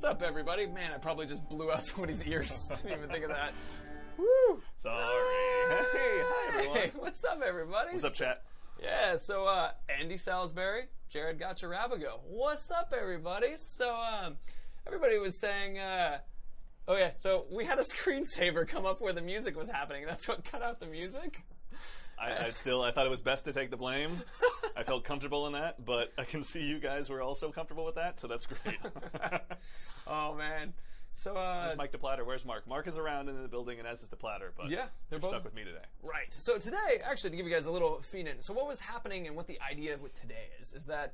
What's up, everybody? Man, I probably just blew out somebody's ears. Didn't even think of that. Woo! Sorry. Hey, hi, everyone. Hey, what's up, everybody? What's up, chat? Yeah, so Andy Salisbury, Jared Gotcharabago. What's up, everybody? So everybody was saying, oh yeah, so we had a screensaver come up where the music was happening. That's what cut out the music. I thought it was best to take the blame. I felt comfortable in that, but I can see you guys were also comfortable with that, so that's great. Oh man. So it's Mike DePlatter. Where's Mark? Mark is around in the building, and as is DePlatter, but yeah, they're both stuck with me today. Right. So today, actually, to give you guys a little feed-in, so what was happening and what the idea with today is that,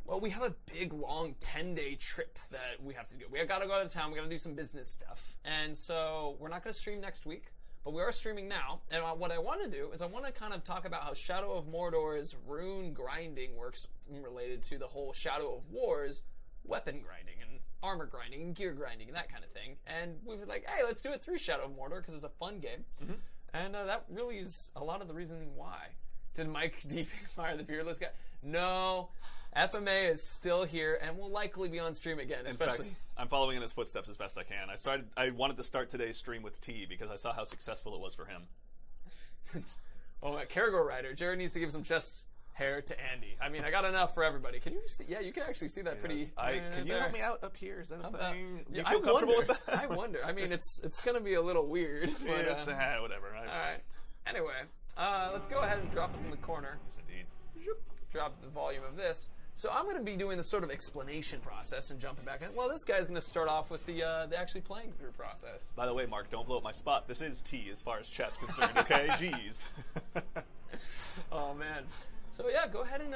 well, we have a big, long 10-day trip that we have to do. We got to go out of town. We got to do some business stuff, and so we're not going to stream next week. But we are streaming now, and what I want to do is I want to kind of talk about how Shadow of Mordor's rune grinding works related to the whole Shadow of War's weapon grinding and armor grinding and gear grinding and that kind of thing. And we were like, hey, let's do it through Shadow of Mordor because it's a fun game. Mm-hmm. And that really is a lot of the reason why. Did Mike fire the beardless guy? No. FMA is still here and will likely be on stream again. Especially. In fact, I'm following in his footsteps as best I can. I wanted to start today's stream with T because I saw how successful it was for him. Oh, Caragor Rider. Jared needs to give some chest hair to Andy. I mean, I got enough for everybody. Can you see? Yeah, you can actually see that pretty. Can you help me out up here? Is that a thing? Do you I feel comfortable wonder. with that? I wonder. I mean, it's going to be a little weird. But, it's whatever. All right. Anyway, let's go ahead and drop us in the corner. Yes, indeed. Drop the volume of this. So I'm going to be doing the sort of explanation process and jumping back in. Well, this guy's going to start off with the actually playing through process. By the way, Mark, don't blow up my spot. This is T as far as chat's concerned, okay? Jeez. Oh, man. So, yeah, go ahead and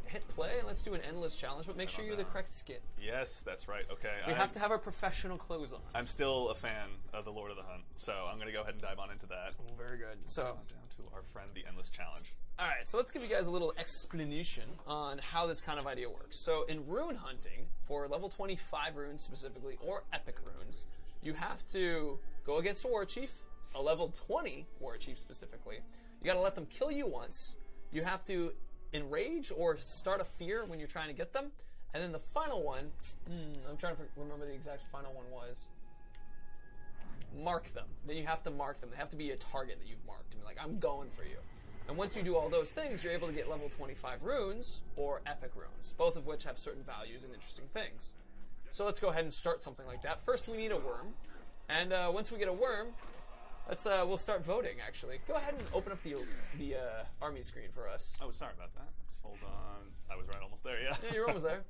hit play, and let's do an endless challenge, but make sure you're the correct skin. Yes, that's right. Okay. We have to have our professional clothes on. I'm still a fan of the Lord of the Hunt, so I'm going to go ahead and dive on into that. Oh, very good. So, down to our friend, the Endless Challenge. All right, so let's give you guys a little explanation on how this kind of idea works. So in rune hunting, for level 25 runes specifically, or epic runes, you have to go against a war chief, a level 20 war chief specifically. You got to let them kill you once. You have to enrage or start a fear when you're trying to get them. And then the final one, I'm trying to remember the exact final one was. Mark them. Then you have to mark them. They have to be a target that you've marked. And be like, I'm going for you. And once you do all those things, you're able to get level 25 runes or epic runes, both of which have certain values and interesting things. So let's go ahead and start something like that. First, we need a worm. And once we get a worm, we'll start voting, actually. Go ahead and open up the army screen for us. Oh, sorry about that. Let's hold on. I was right almost there, yeah. Yeah, you're almost there.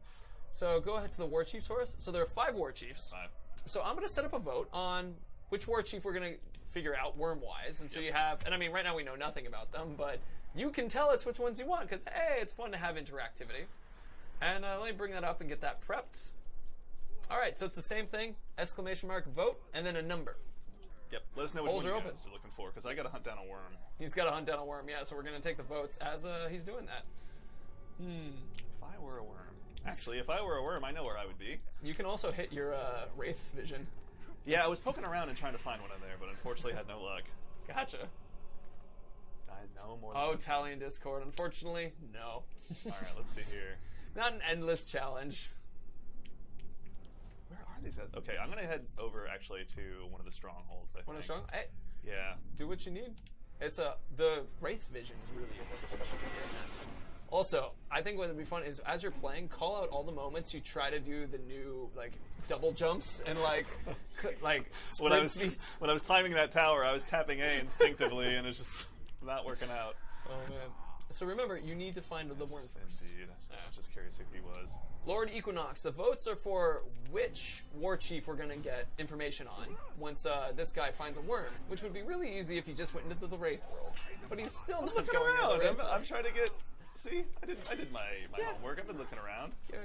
So go ahead to the war chiefs for us. So there are 5 war chiefs. 5. So I'm going to set up a vote on which war chief we're going to figure out worm-wise. And so you have, and I mean, right now we know nothing about them, but you can tell us which ones you want, because, hey, it's fun to have interactivity. And let me bring that up and get that prepped. All right, so it's the same thing, exclamation mark, vote, and then a number. Yep, let us know which Polls one are you open. guys are looking for, because I got to hunt down a worm. He's got to hunt down a worm, yeah, so we're going to take the votes as he's doing that. If I were a worm. Actually, if I were a worm, I know where I would be. You can also hit your Wraith vision. Yeah, I was poking around and trying to find one in there, but unfortunately had no luck. Gotcha. I know more than Oh, Talion Discord. Unfortunately, no. Alright, let's see here. Not an endless challenge. Where are these? Okay, I'm going to head over, actually, to one of the strongholds, I think. One of the strongholds? Hey, yeah. do what you need. It's the Wraith vision is really what you should get at. Also, I think what would be fun is as you're playing, call out all the moments you try to do the new double jumps and sprint speeds. When I was climbing that tower, I was tapping A instinctively, and it's just not working out. Oh man! So remember, you need to find the worm first. Indeed. I was just curious who he was. Lord Equinox. The votes are for which war chief we're going to get information on once this guy finds a worm, which would be really easy if he just went into the Wraith world. But he's still not going around. into the I'm trying to get. See, I did my homework. I've been looking around. Yeah.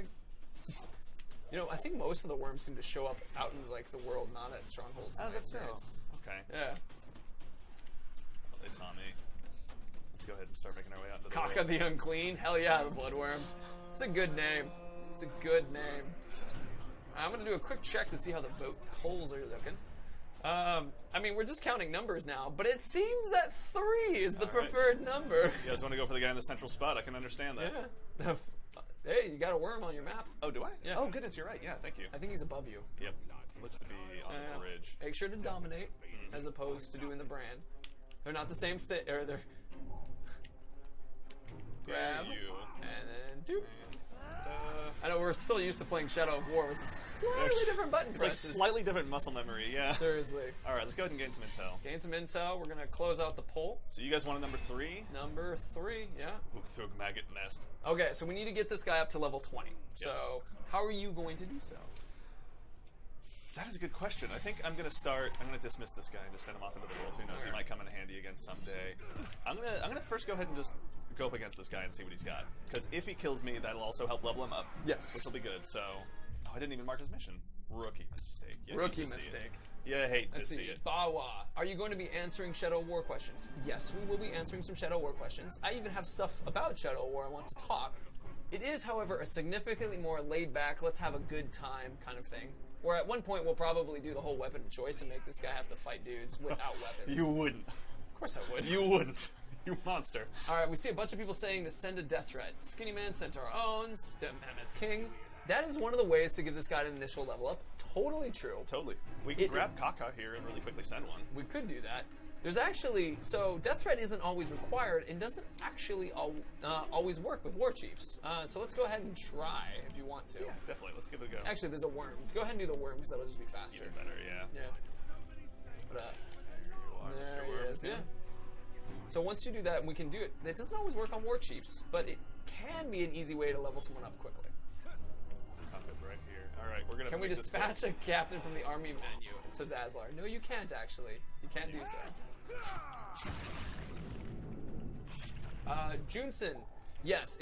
You know, I think most of the worms seem to show up out in the world, not at strongholds. How's that sound? Okay. Yeah. Well, they saw me. Let's go ahead and start making our way out into the Cock world. of the Unclean. Hell yeah, the Bloodworm. It's a good name. It's a good name. I'm going to do a quick check to see how the vote polls are looking. I mean, we're just counting numbers now, but it seems that 3 is the preferred number. You guys want to go for the guy in the central spot? I can understand that. Yeah. Hey, you got a worm on your map. Oh, do I? Yeah. Oh, goodness, you're right. Yeah, thank you. I think he's above you. Yep. Looks to be on the bridge. Make sure to dominate as opposed to doing the brand. They're not the same thing. Or they're grab you. and then doop. I know we're still used to playing Shadow of War, which is slightly different button It's like presses. slightly different muscle memory, yeah. Seriously. All right, let's go ahead and gain some intel. Gain some intel. We're going to close out the poll. So you guys wanted number 3? Number 3, yeah. Thug Maggot Nest. Okay, so we need to get this guy up to level 20. So how are you going to do so? That is a good question. I think I'm going to dismiss this guy and just send him off into the world. Who knows, he might come in handy again someday. I'm gonna first go ahead and just go up against this guy and see what he's got. Because if he kills me, that'll also help level him up. Yes. Which will be good, so... Oh, I didn't even mark his mission. Rookie mistake. Rookie mistake. Yeah, I hate to Let's see see. it. Bawa, are you going to be answering Shadow War questions? Yes, we will be answering some Shadow War questions. I even have stuff about Shadow War I want to talk. It is, however, a significantly more laid-back, let's have a good time kind of thing. Where at one point we'll probably do the whole weapon of choice and make this guy have to fight dudes without weapons. You wouldn't. Of course I would. You wouldn't. You monster. Alright, we see a bunch of people saying to send a death threat. Skinny Man, Centaur owns, Mammoth King. That is one of the ways to give this guy an initial level up. Totally true. Totally. We can grab Kaka here and really quickly send one. We could do that. There's actually, so death threat isn't always required and doesn't actually always work with war chiefs. So let's go ahead and try if you want to. Yeah, definitely. Let's give it a go. Actually, there's a worm. Go ahead and do the worm because that'll just be faster. Even better, yeah. Yeah. But, There you are, Mr. there he Worm. is, yeah. So once you do that, we can do it. It doesn't always work on war chiefs, but it can be an easy way to level someone up quickly. Kaka's right here. All right, we're gonna. Can we make this dispatch a captain from the army menu? Says Aslar. No, you can't actually. You can't do so. Junson. Yes,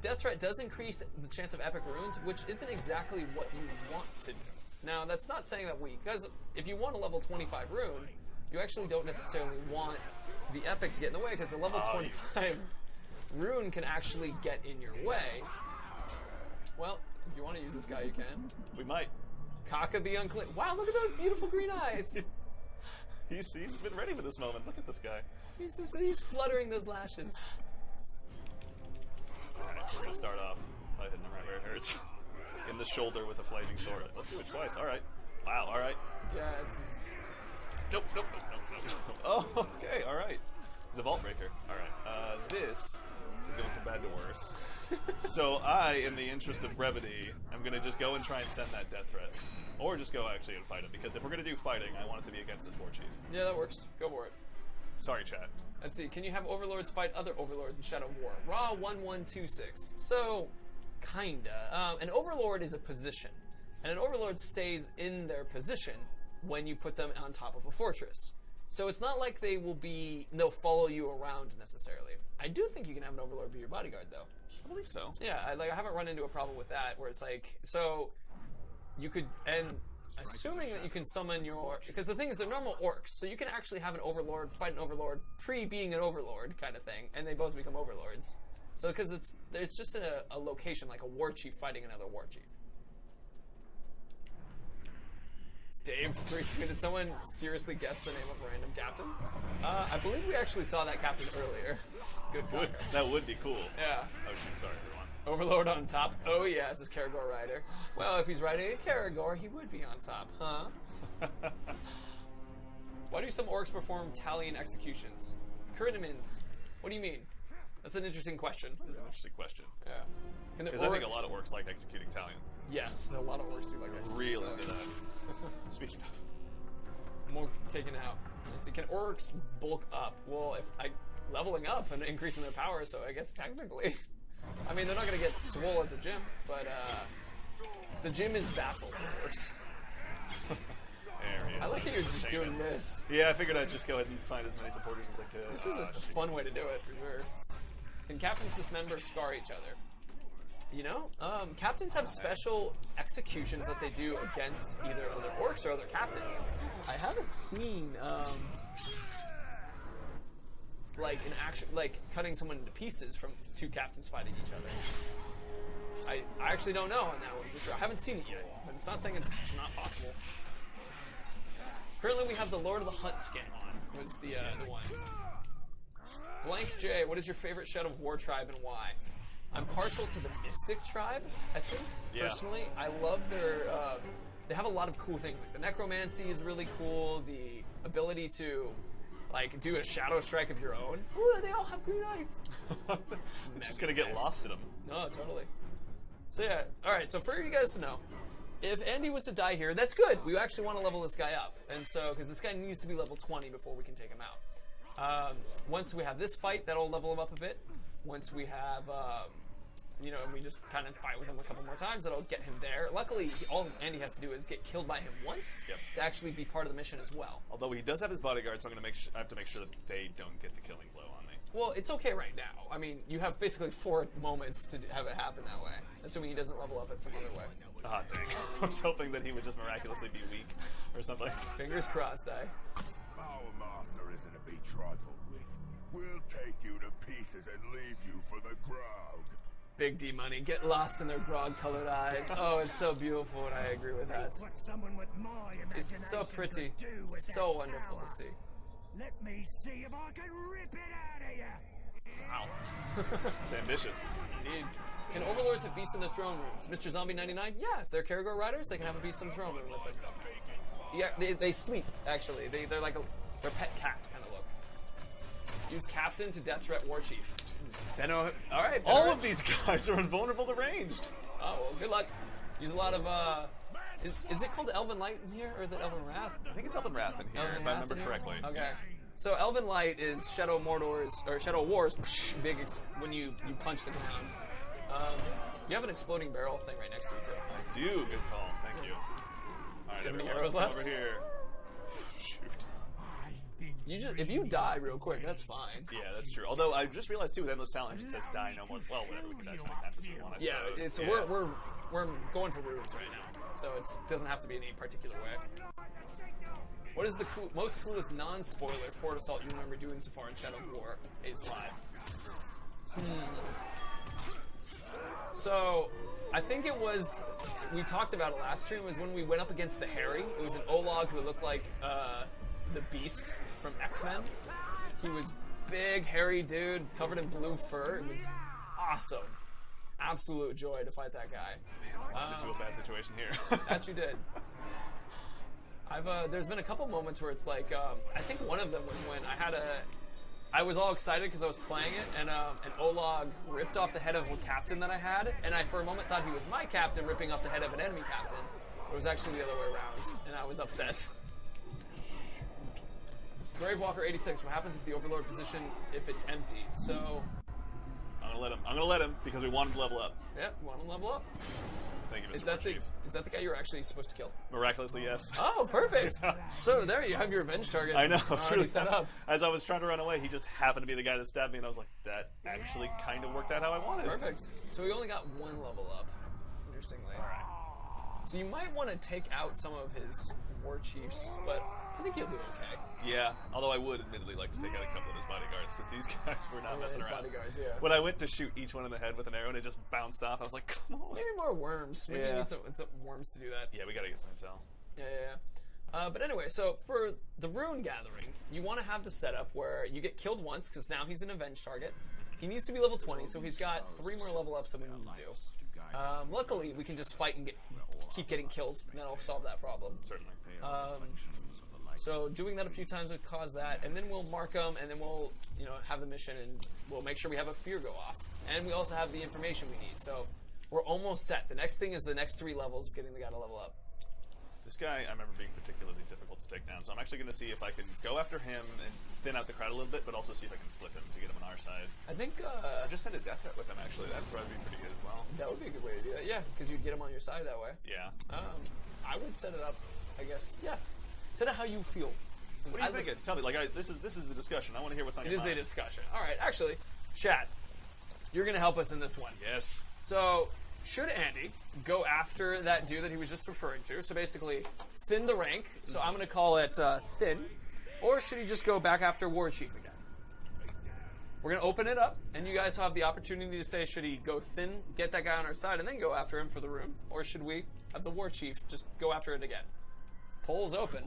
death threat does increase the chance of epic runes, which isn't exactly what you want to do. Now, that's not saying that because if you want a level 25 rune, you actually don't necessarily want the epic to get in the way, because a level 25 rune can actually get in your way. Well, if you want to use this guy, you can. We might. Kaka the Unclean. Wow, look at those beautiful green eyes. He's been ready for this moment. Look at this guy. He's fluttering those lashes. Alright, we're gonna start off by hitting him right where it hurts. In the shoulder with a flaming sword. Let's do it twice. Alright. Wow, alright. Yeah, it's... Nope. Oh, okay, alright. He's a Vault Breaker. Alright. This is going from bad to worse. So I, in the interest of brevity, I'm gonna just go and try and send that death threat. Or just go actually and fight him, because if we're gonna do fighting, I want it to be against this war chief. Yeah, that works. Go for it. Sorry, chat. Let's see. Can you have overlords fight other overlords in Shadow War? Raw 1126. So, kinda. An overlord is a position, and an overlord stays in their position when you put them on top of a fortress. So it's not like they'll follow you around necessarily. I do think you can have an overlord be your bodyguard, though. I believe so. Yeah, I haven't run into a problem with that, where it's like, so you could, and assuming that you can summon your, because the thing is, they're normal orcs, so you can actually have an overlord fight an overlord pre-being an overlord kind of thing, and they both become overlords. So because it's just in a location like a war chief fighting another war chief. Dave 32, did someone seriously guess the name of a random captain? I believe we actually saw that captain earlier. Good. That would be cool. Yeah. Oh shoot, sorry everyone. Overlord on top. Oh yeah, this is Caragor rider. Well, if he's riding a Caragor, he would be on top, huh? Why do some orcs perform Talion executions? Kurinamins. What do you mean? That's an interesting question. That's an interesting question. Yeah. Because I think a lot of orcs like executing Talion. Yes, a lot of orcs do like executing Real into that. Speaking of... More taken out. Let's see, can orcs bulk up? Well, leveling up and increasing their power, so I guess technically. I mean, they're not going to get swole at the gym, but the gym is battle for orcs. There he is. I like that you're just doing this. Yeah, I figured I'd just go ahead and find as many supporters as I could. This is a fun way to do it, for sure. Can captains members scar each other? You know, captains have special executions that they do against either other orcs or other captains. I haven't seen, like, in action, like, cutting someone into pieces from two captains fighting each other. I actually don't know on that one for sure. I haven't seen it yet, but it's not saying it's not possible. Currently, we have the Lord of the Hunt skin on, was the one. Blank J, what is your favorite Shadow of War tribe and why? I'm partial to the Mystic tribe, I think, Yeah. personally. I love their... they have a lot of cool things. Like the necromancy is really cool. The ability to, like, do a shadow strike of your own. Ooh, they all have green eyes. Just gonna get lost in them. No, totally. So yeah, alright, so for you guys to know, if Andy was to die here, that's good. We actually want to level this guy up. And so, because this guy needs to be level 20 before we can take him out. Once we have this fight, that'll level him up a bit. Once we have, you know, and we just kind of fight with him a couple more times, that'll get him there. Luckily, all Andy has to do is get killed by him once to actually be part of the mission as well. Although he does have his bodyguard, so I'm gonna I have to make sure that they don't get the killing blow on me. Well, it's okay right now. I mean, you have basically 4 moments to have it happen that way, assuming he doesn't level up in some other way. Ah, dang. I was hoping that he would just miraculously be weak or something. Fingers crossed, eh? Our master isn't to be trifled with. We'll take you to pieces and leave you for the grog. Big D money, get lost in their grog-colored eyes. Oh, it's so beautiful, and I agree with that. What someone with my It's imagination so pretty, could do with so that wonderful to power. see. Let me see if I can rip it out of you. Wow. It's ambitious. Indeed. Can overlords have beasts in their throne rooms? Mr. Zombie 99? Yeah, if they're Caragor riders, they can have a beast in the throne room with them. Yeah, they sleep, actually. They're like they're pet cat kind of look. Use Captain to Death Threat War Chief. Benno, alright. All of these guys are invulnerable to ranged. Oh, well, good luck. Use a lot of, is it called Elven Light in here, or is it Elven Wrath? I think it's Elven Wrath in here, Elven if I Wrath remember in here? correctly. Okay. So Elven Light is Shadow Mordor's, or Shadow War's big, when you punch the ground. You have an exploding barrel thing right next to you, too. I do. Good call. Thank you. All right, Do you have any everyone, arrows come left? over here. Shoot. You just, if you die real quick, that's fine. Yeah, that's true. Although I just realized too, with Endless Talent, it says die no more. Well, whatever. We can die as many times as we want. I Yeah, suppose. it's Yeah. we're going for runes right now, so it doesn't have to be any particular way. What is the most coolest non-spoiler Fort Assault you remember doing so far in Shadow of War? Is live. So, I think it was, we talked about it last stream, was when we went up against the Harry. It was an Olog who looked like the Beast from X-Men. He was big, hairy dude, covered in blue fur. It was awesome. Absolute joy to fight that guy. Got into a bad situation here. That you did. There's been a couple moments where it's like, I think one of them was when I was all excited because I was playing it, and an Olog ripped off the head of a captain that I had, and I for a moment thought he was my captain ripping off the head of an enemy captain. It was actually the other way around, and I was upset. Gravewalker 86, what happens if the Overlord position, if it's empty? So, I'm gonna let him because we want him to level up. yeah, you want to level up? Thank you, Mr. Is that Warchief. the guy you're actually supposed to kill? Miraculously, yes. Oh, perfect! So there you have your revenge target. I know. Already set up. As I was trying to run away, he just happened to be the guy that stabbed me, and I was like, that actually kind of worked out how I wanted. Perfect. So we only got one level up, interestingly. So you might want to take out some of his war chiefs, but I think you'll do okay. Yeah, although I would admittedly like to take out a couple of his bodyguards, because these guys were not messing his around. bodyguards, yeah. When I went to shoot each one in the head with an arrow and it just bounced off, I was like, come on. Maybe more worms. Maybe you Yeah. need some worms to do that. Yeah, we gotta get some intel. Yeah. But anyway, so for the Rune Gathering, you want to have the setup where you get killed once, because now he's an avenge target. He needs to be level 20, so he's got 3 more level ups than we need to do. Luckily, we can just fight and keep getting killed, and that'll solve that problem. Certainly. So doing that a few times would cause that, and then we'll mark them, and then we'll have the mission, and we'll make sure we have a fear go off, and we also have the information we need. So we're almost set. The next thing is the next 3 levels of getting the guy to level up. This guy I remember being particularly difficult to take down, so I'm actually going to see if I can go after him and thin out the crowd a little bit, but also see if I can flip him to get him on our side. I think Or just send a death threat with him, actually. That'd probably be pretty good as well. that would be a good way to do that. Yeah, because you'd get him on your side that way. Yeah. I would set it up, I guess. Yeah, set it how you feel. What are you thinking? Tell me. This is a discussion. I want to hear what's on It your is mind. a discussion. All right, actually, chat, you're going to help us in this one. Yes. So, should Andy go after that dude that he was just referring to? So basically, thin the rank. So I'm going to call it thin. Or should he just go back after War Chief again? We're going to open it up, and you guys will have the opportunity to say, should he go thin, get that guy on our side, and then go after him for the room? Or should we have the War Chief just go after it again? Poll's open.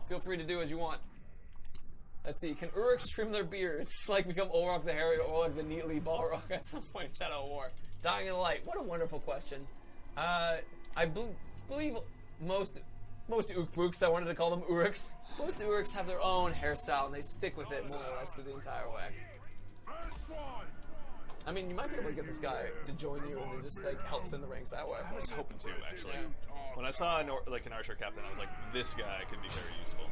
Feel free to do as you want. Let's see. Can Uruks trim their beards? Like become Olrock the Hairy or like the neatly Balrog at some point in Shadow of War? Dying in the light. What a wonderful question. I believe most Ukbooks, I wanted to call them Uruks. Most Uruks have their own hairstyle and they stick with it more or less through the entire way. I mean, you might be able to get this guy to join you and then just like help thin the ranks that way. I was hoping to, actually. When I saw an archer captain, I was like, this guy could be very useful.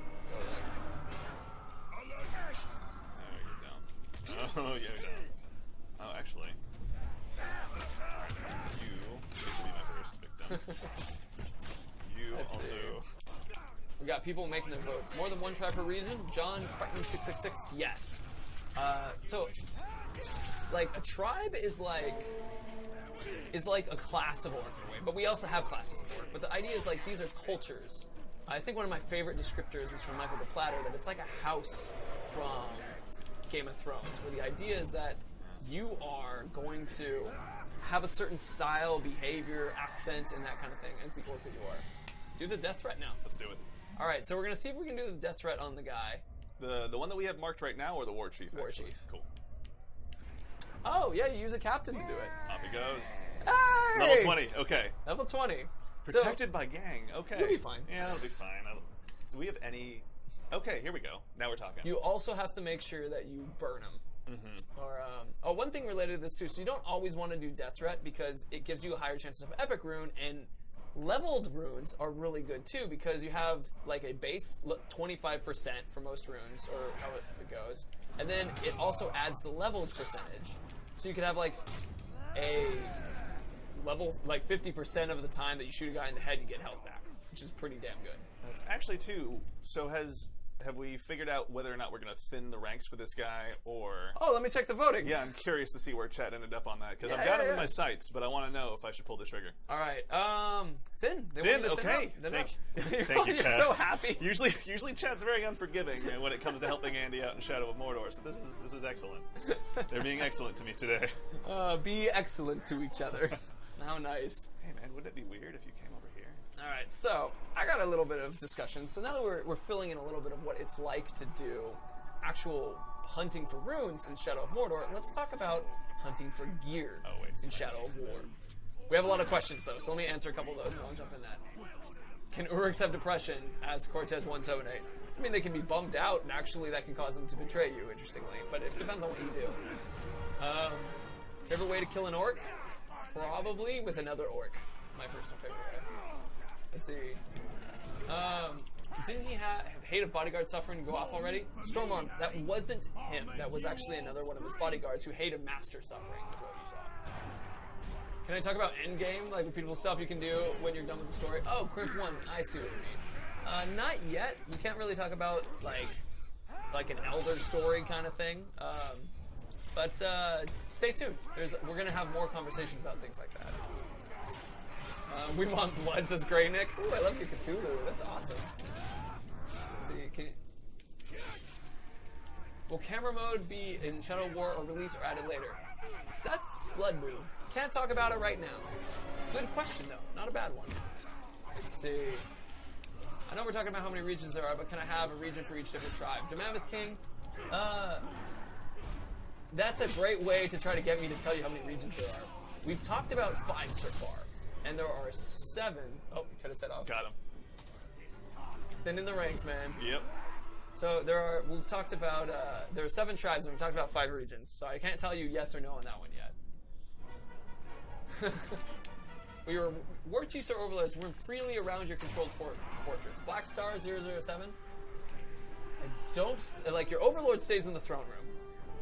Oh, you're down. Oh, actually. You should be my first victim. You Let's also... see. We got people making their votes. More than one tribe per region. John Crichton666. Yes. So, like, a tribe is like a class of orc in a way, but we also have classes of orc. But the idea is like these are cultures. I think one of my favorite descriptors was from Michael the Platter, that it's like a house from Game of Thrones, where the idea is that you are going to have a certain style, behavior, accent, and that kind of thing as the orc that you are. Do the death threat now. Let's do it. All right, so we're going to see if we can do the death threat on the guy. The one that we have marked right now, or the War Chief? War actually? Chief. Cool. Oh, yeah, you use a captain to do it. Off he goes. Hey! Level 20. Okay. Level 20. Protected by gang. Okay. You'll be fine. Yeah, that'll be fine. Do we have any... Okay, here we go. Now we're talking. You also have to make sure that you burn them. Or one thing related to this too, so you don't always want to do death threat because it gives you a higher chance of epic rune, and leveled runes are really good too because you have like a base 25% for most runes, or how it goes, and then it also adds the levels percentage. So you could have like a level, like 50% of the time that you shoot a guy in the head, you get health back, which is pretty damn good. That's actually too. So have we figured out whether or not we're going to thin the ranks for this guy, or... Oh, let me check the voting. Yeah, I'm curious to see where chat ended up on that, because Yeah, I've got him yeah. in my sights, but I want to know if I should pull the trigger. All right, thin. They Thin, want you to okay. Thin Thank up. you. You're, Thank you, you're chat. so happy. Usually chat's very unforgiving when it comes to helping Andy out in Shadow of Mordor, so this is excellent. They're being excellent to me today. Be excellent to each other. How nice. Hey man, wouldn't it be weird if you came over here? All right, so I got a little bit of discussion. So now that we're filling in a little bit of what it's like to do actual hunting for runes in Shadow of Mordor, let's talk about hunting for gear in Shadow of War. We have a lot of questions though, so let me answer a couple of those and I'll jump in that. Can Uruks have depression, as Cortez 178? I mean, they can be bummed out, and actually that can cause them to betray you, interestingly, but it depends on what you do. Favorite way to kill an orc? Probably with another orc. My personal favorite way. Let's see. Didn't he have Hate of Bodyguard Suffering go off already? Stormorn, that wasn't him. That was actually another one of his bodyguards who Hate of Master Suffering, is what you saw. Can I talk about endgame, like repeatable stuff you can do when you're done with the story? Oh, Crimp 1, I see what you mean. Not yet. We can't really talk about, like an Elder story kind of thing. But stay tuned. We're going to have more conversations about things like that. We want blood, says Grey Nick. Ooh, I love your Cthulhu. That's awesome. Let's see, will camera mode be in Shadow of War or released or added later? Seth Bloodmoon. Can't talk about it right now. Good question, though. Not a bad one. Let's see. I know we're talking about how many regions there are, but can I have a region for each different tribe? Demammoth King? That's a great way to try to get me to tell you how many regions there are. We've talked about 5 so far, and there are 7. Oh, you could have set off. Got him. Then in the ranks, man. Yep. So we've talked about, there are 7 tribes, and we've talked about 5 regions. So I can't tell you yes or no on that one yet. War Chiefs or Overlords roam freely around your controlled fortress. Black Star 007. I don't, like, your Overlord stays in the throne room.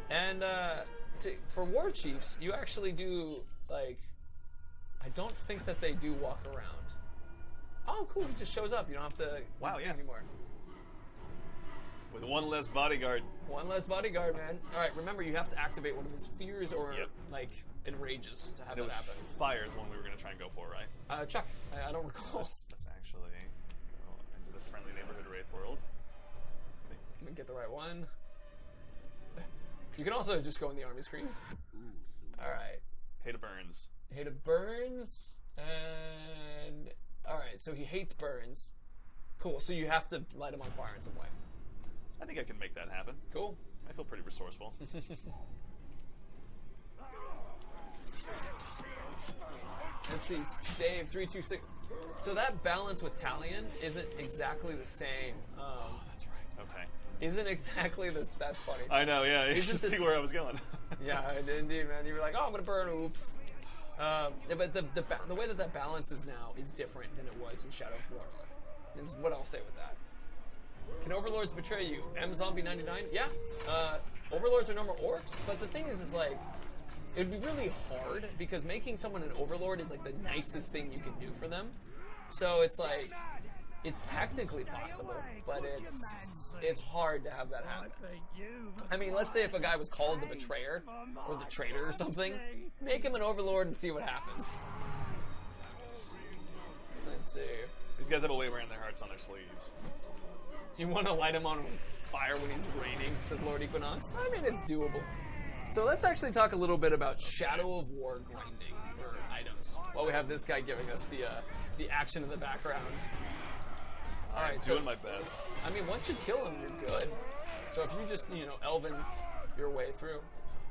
And for War Chiefs, you actually do, like, I don't think that they do walk around. Oh, cool, he just shows up. You don't have to anymore. With one less bodyguard. One less bodyguard, man. All right, remember, you have to activate one of his fears or, like, enrages to have that happen. Fire is the one we were going to try and go for, right? Chuck, I don't recall. Let's actually go into the friendly neighborhood Wraith world. Let me get the right one. You can also just go in the army screen. All right. Hate of Burns. Hate of Burns, and all right. So he hates burns. Cool. So you have to light him on fire in some way. I think I can make that happen. Cool. I feel pretty resourceful. Let's see, Dave 326. So that balance with Talion isn't exactly the same. That's right. Okay. Isn't exactly this. That's funny. I know. Yeah. You Isn't can see this- where I was going. Yeah, indeed, man. You were like, oh, I'm gonna burn. Oops. Yeah, but the way that balance is now is different than it was in Shadow of War. Is what I'll say with that. Can overlords betray you? MZombie99? Yeah. Overlords are normal orcs, but the thing is like, it would be really hard because making someone an overlord is like the nicest thing you can do for them. So it's like, it's technically possible, but it's hard to have that happen. I mean, let's say if a guy was called the Betrayer or the Traitor or something, make him an overlord and see what happens. Let's see. These guys have a way of wearing their hearts on their sleeves. You want to light him on fire when he's raining, says Lord Equinox? I mean, it's doable. So let's actually talk a little bit about Shadow of War grinding for items. While we have this guy giving us the action in the background. All right, Doing my best. I mean, once you kill him, you're good. So if you just, elven your way through.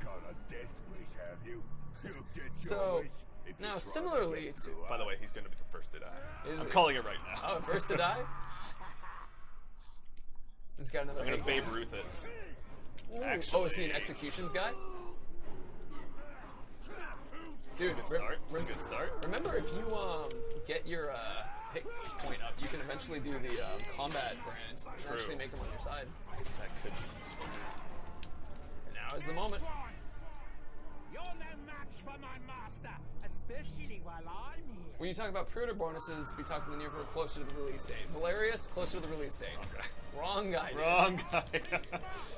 Got a death wish, have you? You'll get your So, wish if you now try to similarly get to... through. By the way, he's going to be the first to die. Is I'm he? calling it right now. Oh, first to die? He's got another... I'm going to Babe Ruth it. Ooh. Actually- Oh, is he an executions guy? Dude, Good start. It's a good start. remember if you get your hit point up, you can eventually do the combat brand and True. actually make them on your side. That could be useful. And now is the moment. You're no match for my master, especially while I'm here. When you talk about pre-order bonuses, we talk in the near for closer to the release date. Valerius, closer to the release date. Okay. Wrong guy. dude. Wrong guy.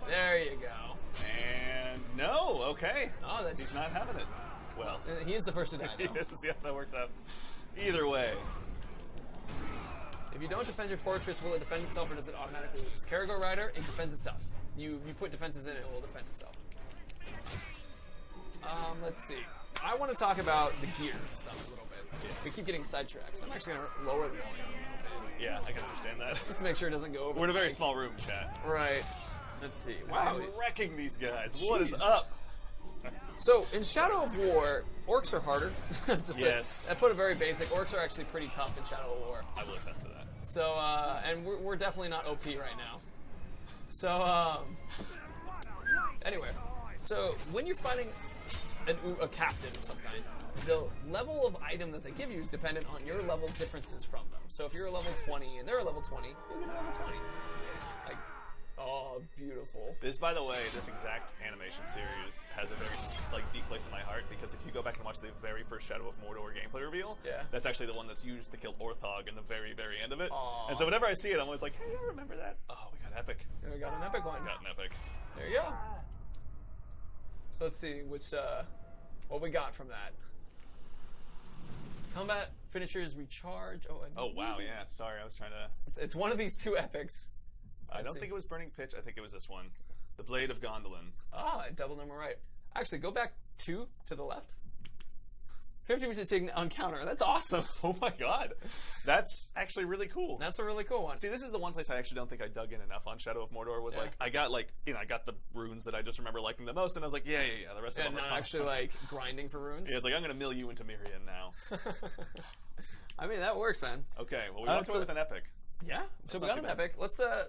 There you go. And no, okay. Oh, that's He's not having it. Well, he is the first to die, though. yeah, that works out. Either way. If you don't defend your fortress, will it defend itself or does it automatically lose? Caragor Rider, it defends itself. You put defenses in it will defend itself. Let's see. I want to talk about the gear and stuff a little bit. We keep getting sidetracked, so I'm actually going to lower the volume a little bit. Yeah, I can understand that. Just to make sure it doesn't go over. We're in a the very mic. small room, chat. Right. Let's see. Wow, Wow. we're wrecking these guys. What is Jeez. up? So, in Shadow of War, orcs are harder. Just Yes. I put it very basic. Orcs are actually pretty tough in Shadow of War. I will attest to that. So, and we're definitely not OP right now. So, anyway. So, when you're fighting a captain of some kind, the level of item that they give you is dependent on your level differences from them. So, if you're a level 20 and they're a level 20, you'll get a level 20. Like, oh, beautiful. This, by the way, this exact animation series has a very deep place in my heart because if you go back and watch the very first Shadow of Mordor gameplay reveal, Yeah. that's actually the one that's used to kill Orthog in the very, very end of it. Aw. And so whenever I see it, I'm always like, hey, I remember that. Oh, we got epic. We got an epic one. We got an epic. There you go. So let's see what we got from that. Combat finishers recharge. Oh, wow, yeah. Sorry, I was trying to... It's one of these two epics. I Let's don't see. think it was Burning Pitch. I think it was this one. The Blade of Gondolin. Ah, double number right. Actually, go back 2 to the left. 50% take on counter. That's awesome. Oh my god. That's actually really cool. That's a really cool one. See, this is the one place I actually don't think I dug in enough on Shadow of Mordor was Yeah. I got the runes that I just remember liking the most, and I was like, yeah, the rest of And them are not fine. actually like grinding for runes. Yeah, it's like, I'm going to mill you into Mirian now. I mean, that works, man. Okay, well, we want to so- go with an epic. Yeah. So we not got too an bad. epic.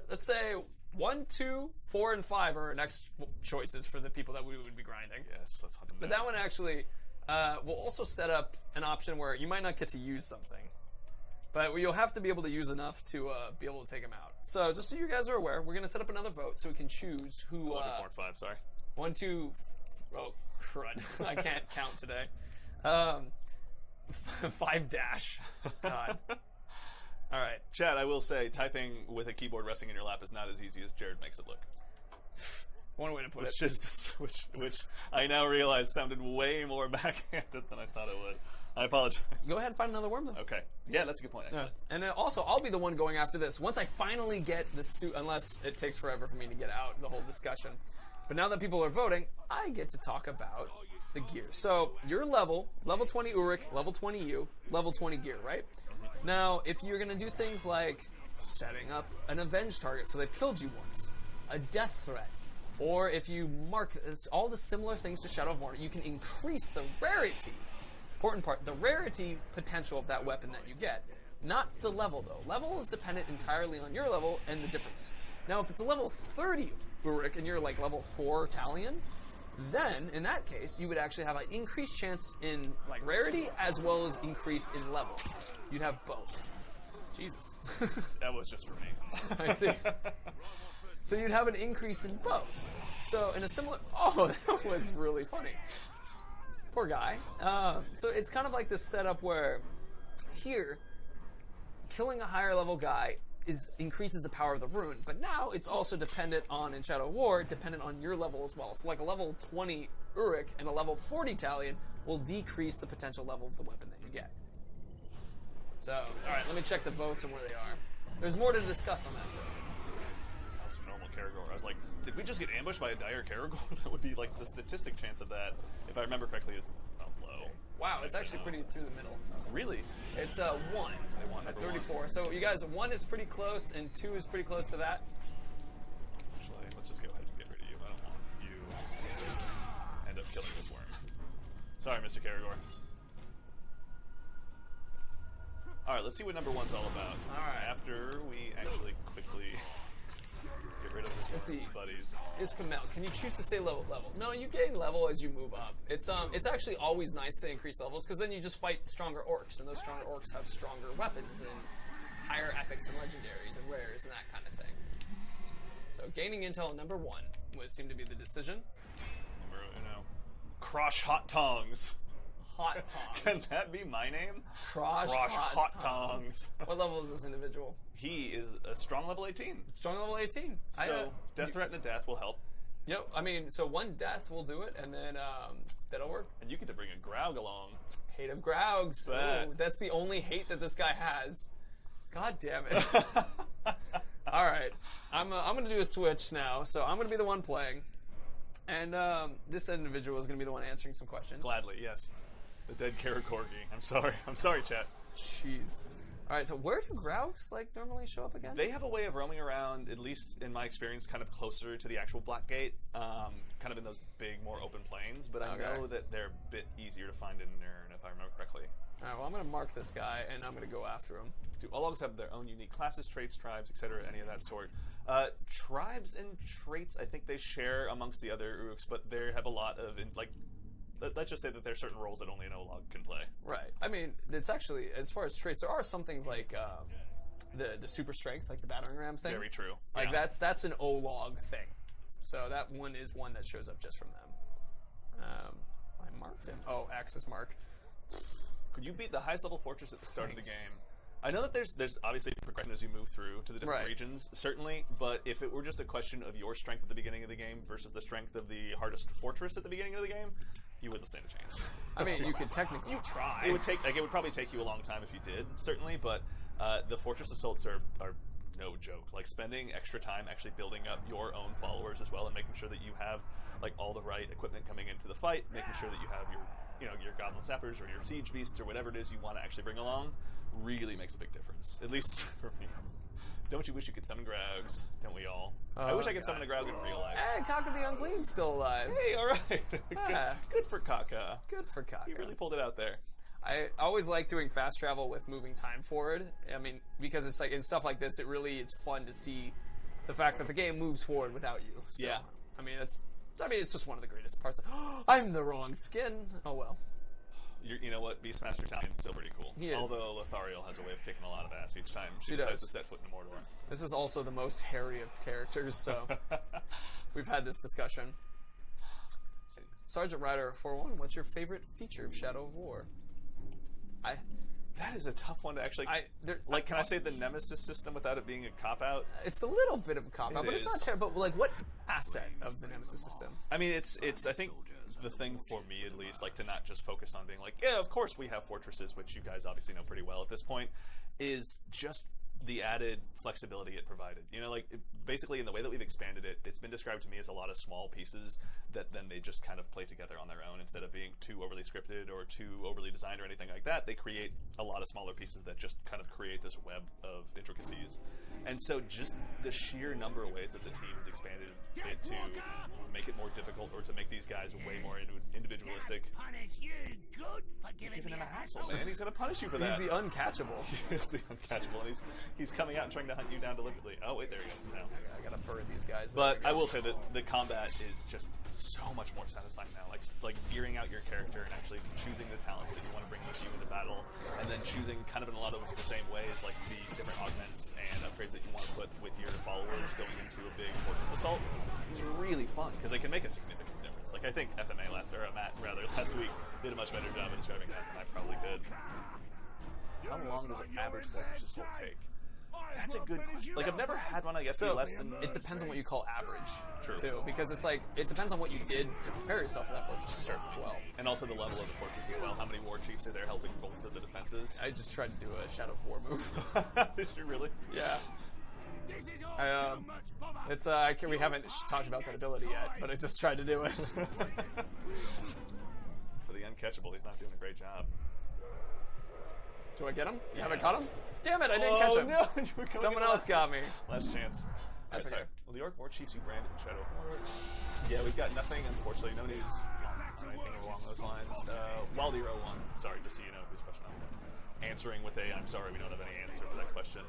Let's say 1, 2, 4, and 5 are our next choices for the people that we would be grinding. Yes, let's hunt them But down. that one actually will also set up an option where you might not get to use something, but you'll have to be able to use enough to be able to take them out. So just so you guys are aware, we're going to set up another vote so we can choose who. 11.5, sorry. 1, 2. Oh crud! I can't count today. 5 dash. God. All right. Chad, I will say, typing with a keyboard resting in your lap is not as easy as Jared makes it look. One way to put Which it. is which I now realize sounded way more backhanded than I thought it would. I apologize. Go ahead and find another worm, though. Okay. Yeah, that's a good point, actually. And then also, I'll be the one going after this. Once I finally get this, unless it takes forever for me to get out the whole discussion. But now that people are voting, I get to talk about the gear. So, your level 20 Uruk, level 20 you, level 20 gear, right? Now, if you're going to do things like setting up an avenge target, so they've killed you once, a death threat. Or if you mark all the similar things to Shadow of Mordor, you can increase the rarity. Important part, the rarity potential of that weapon that you get. Not the level, though. Level is dependent entirely on your level and the difference. Now, if it's a level 30 Uruk and you're like level 4 Talion, then, in that case, you would actually have an increased chance in like rarity as well as increased in level. You'd have both. Jesus. That was just for me. I see. So you'd have an increase in both. So in a similar... Oh, that was really funny. Poor guy. So it's kind of like this setup where here, killing a higher level guy increases the power of the rune, but now it's also dependent on, in Shadow of War, dependent on your level as well. So like a level 20 Uruk and a level 40 Talion will decrease the potential level of the weapon that you get. So, alright, let me check the votes and where they are. There's more to discuss on that too. That was a normal Caragor. I was like, did we just get ambushed by a dire Caragor? That would be like the statistic chance of that, if I remember correctly, is low. Wow, it's actually pretty through the middle. Really? It's 1 at 34. So you guys, 1 is pretty close, and 2 is pretty close to that. Actually, let's just go ahead and get rid of you. I don't want you to end up killing this worm. Sorry, Mr. Caragor. Alright, let's see what number 1's all about. Alright. After we actually quickly get rid of this Let's see. worm's buddies. Iskamel, can you choose to stay level? No, you gain level as you move up. It's actually always nice to increase levels because then you just fight stronger orcs, and those stronger orcs have stronger weapons and higher epics and legendaries and rares and that kind of thing. So gaining intel at number 1 seemed to be the decision. Number, Crosh Hot Tongs. Hot Tongs. Can that be my name? Crosh Hot Tongs. What level is this individual? He is a strong level 18. Strong level 18. So, death threat and a death will help. Yep, I mean, so 1 death will do it, and then that'll work. And you get to bring a Graug along. Hate of Graugs. Bet. Ooh, that's the only hate that this guy has. God damn it. All right, I'm going to do a switch now, so I'm going to be the one playing. And this individual is going to be the one answering some questions. Gladly, yes. The dead Karakorgi. I'm sorry, chat. Jeez. All right, so where do Graugs normally show up again? They have a way of roaming around, at least in my experience, kind of closer to the actual Black Gate, kind of in those big, more open plains. But I know that they're a bit easier to find in Nirn, if I remember correctly. All right, well, I'm going to mark this guy, and I'm going to go after him. Do all logs have their own unique classes, traits, tribes, etc., any of that sort? Tribes and traits, I think they share amongst the other Uruks, but they have a lot of, let's just say that there are certain roles that only an O-Log can play. Right. I mean, it's actually, as far as traits, there are some things like the super strength, like the battering ram thing. Very true. Like that's an O-Log thing. So that one is one that shows up just from them. I marked him. Oh, Axis mark. Could you beat the highest level fortress at the start of the game? I know that there's obviously progression as you move through to the different regions, certainly, but if it were just a question of your strength at the beginning of the game versus the strength of the hardest fortress at the beginning of the game, you wouldn't stand a chance. I mean, you could technically try. It would probably take you a long time if you did, certainly, but the fortress assaults are no joke. Like spending extra time actually building up your own followers as well and making sure that you have like all the right equipment coming into the fight, making sure that you have your goblin sappers or your siege beasts or whatever it is you want to actually bring along, really makes a big difference. At least for me. Don't you wish you could summon Graugs? Don't we all? I wish I could summon a Graug in real life. Hey, Kaka the Unclean's still alive. Hey, all right. Good for Kaka. Good for Kaka. He really pulled it out there. I always like doing fast travel with moving time forward. I mean, because it's like in stuff like this, it really is fun to see the fact that the game moves forward without you. So, yeah. I mean, it's just one of the greatest parts. I'm the wrong skin. Oh well. You know what? Beastmaster Talion's still pretty cool. He is. Although Lothariel has a way of kicking a lot of ass each time she decides to set foot in Mordor. This is also the most hairy of characters, so we've had this discussion. Sergeant Ryder 4-1, what's your favorite feature of Shadow of War? That is a tough one to actually... can I say the Nemesis system without it being a cop-out? It's a little bit of a cop-out, but it's not terrible. But, like, what asset of the Nemesis system? I mean, it's I think, the thing for me, at least, like, to not just focus on being like, yeah, of course we have fortresses, which you guys obviously know pretty well at this point, is just the added flexibility it provided. You know, like, basically in the way that we've expanded it, it's been described to me as a lot of small pieces that then they just kind of play together on their own instead of being too overly scripted or too overly designed or anything like that. They create a lot of smaller pieces that just kind of create this web of intricacies. And so just the sheer number of ways that the team has expanded it to make it more difficult or to make these guys way more individualistic. Punish you good for giving Giving me him a a hassle, man. He's going to punish you for that. He's the uncatchable. He's the uncatchable, and he's coming out and trying to hunt you down deliberately. Oh, wait, there he goes. No. I gotta burn these guys. But I will say that the combat is just so much more satisfying now. Like gearing out your character and actually choosing the talents that you want to bring with you into battle, and then choosing kind of in a lot of the same ways, like the different augments and upgrades that you want to put with your followers going into a big fortress assault. It's really fun because they can make a significant difference. Like I think Matt last week did a much better job of describing that than I probably could. How long does an average fortress assault take? That's a good question. Like, I've never had one, I guess, be less than... It depends on what you call average, True. too. Because it's like, it depends on what you did to prepare yourself for that fortress to start as well. And also the level of the fortress as well. How many war chiefs are there helping bolster the defenses? I just tried to do a Shadow of War move. Did you really? Yeah. This is all too much bother. It's, we haven't talked about that ability yet, but I just tried to do it. For the uncatchable, he's not doing a great job. Do I get him? You haven't caught him? Damn it, I didn't catch him. No, you were Someone else got me. Last chance. That's sorry. okay. Well, the Orc War Chiefs you branded in Shadow of War. Yeah, we've got nothing, unfortunately. No news or anything along those lines. Wildy01, sorry, just so you know who's question I'm answering with a, I'm sorry, we don't have any answer for that question.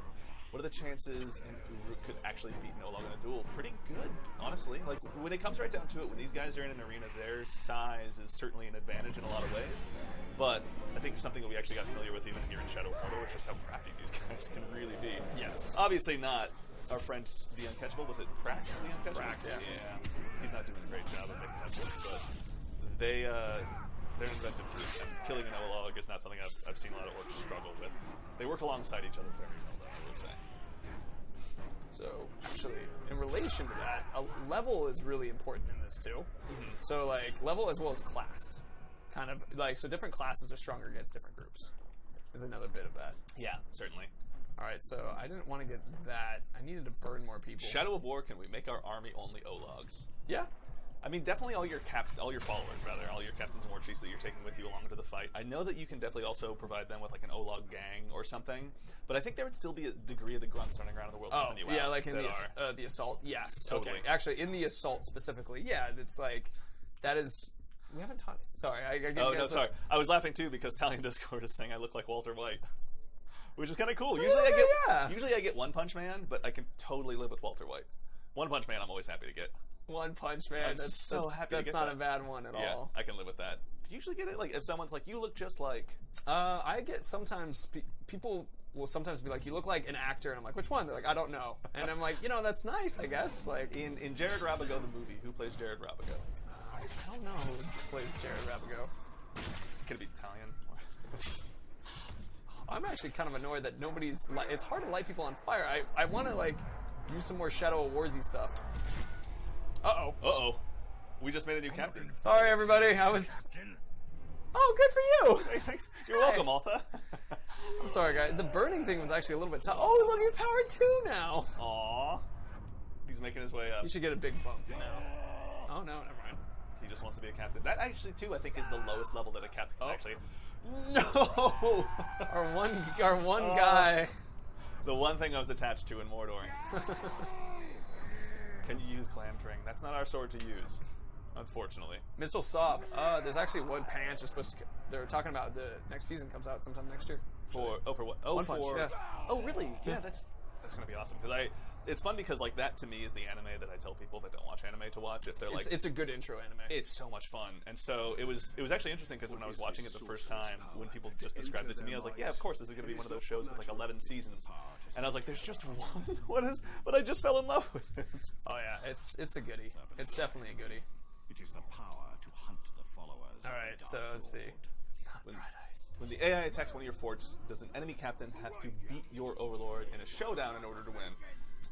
What are the chances Uruk could actually beat No Log in a duel? Pretty good, honestly. Like, when it comes right down to it, when these guys are in an arena, their size is certainly an advantage in a lot of ways. But I think something that we actually got familiar with even here in Shadow of Mordor is just how crappy these guys can really be. Yes. Obviously not our friend, the Uncatchable. Was it Prack, the Uncatchable? Prack, yeah. Yeah. He's not doing a great job of making that work, but they're inventive too. And killing an O-Log is not something I've seen a lot of orcs struggle with. They work alongside each other very well, though, I would say. So, actually, in relation to that, a level is really important in this, too. Mm-hmm. So, like, level as well as class. Kind of, like, so different classes are stronger against different groups. Is another bit of that. Yeah, certainly. Alright, so I didn't want to get that. I needed to burn more people. Shadow of War, can we make our army only O-Logs? Yeah. I mean, definitely all your followers, rather, all your captains and war chiefs that you're taking with you along to the fight. I know that you can definitely also provide them with like an O-Log gang or something, but I think there would still be a degree of the grunts running around in the world. Oh, yeah, like in the assault. Yes, totally. Okay. Actually, in the assault specifically, yeah, it's like that is. We haven't talked. Sorry, sorry. I was laughing too because Talion Discord is saying I look like Walter White, which is kind of cool. Usually I get One Punch Man, but I can totally live with Walter White. One Punch Man, I'm always happy to get. One Punch Man. I'm so happy to get that's not that. a bad one at all. I can live with that. Do you usually get it? Like, if someone's like, you look just like... I get sometimes... People will sometimes be like, you look like an actor, and I'm like, which one? They're like, I don't know. And I'm like, that's nice, I guess. Like In Jared Rabago, the movie, who plays Jared Rabago? I don't know who plays Jared Rabago. Could it be Talion? I'm actually kind of annoyed that nobody's... It's hard to light people on fire. I want to, like, use some more Shadow Awardsy stuff. Uh-oh. Uh-oh. We just made a new captain. Sorry, everybody. I was... Oh, good for you! You're welcome, Altha. I'm sorry, guys. The burning thing was actually a little bit tough. Oh, look, he's power 2 now! Aww. He's making his way up. You should get a big bump now. Oh, no, never mind. He just wants to be a captain. That actually, too, I think is the lowest level that a captain can actually... No! Our one guy. The one thing I was attached to in Mordor. Can you use Glamtring? That's not our sword to use, unfortunately. Mitchell saw. There's actually one patch. They're talking about the next season comes out sometime next year. For what? Oh, One Punch, yeah. Oh, really? Yeah, that's gonna be awesome because it's fun because like that to me is the anime that I tell people that don't watch anime to watch if they're like it's a good intro anime. It's so much fun, and so it was actually interesting because when I was watching it the first time, when people just described it to me, I was like, yeah, of course this is gonna be one of those shows with like 11 seasons, and I was like, there's just one. But I just fell in love with it. Oh yeah, it's a goodie. It's definitely a goodie. It is the power to hunt the followers. All right, so let's see. When the AI attacks one of your forts, does an enemy captain have to beat your overlord in a showdown in order to win?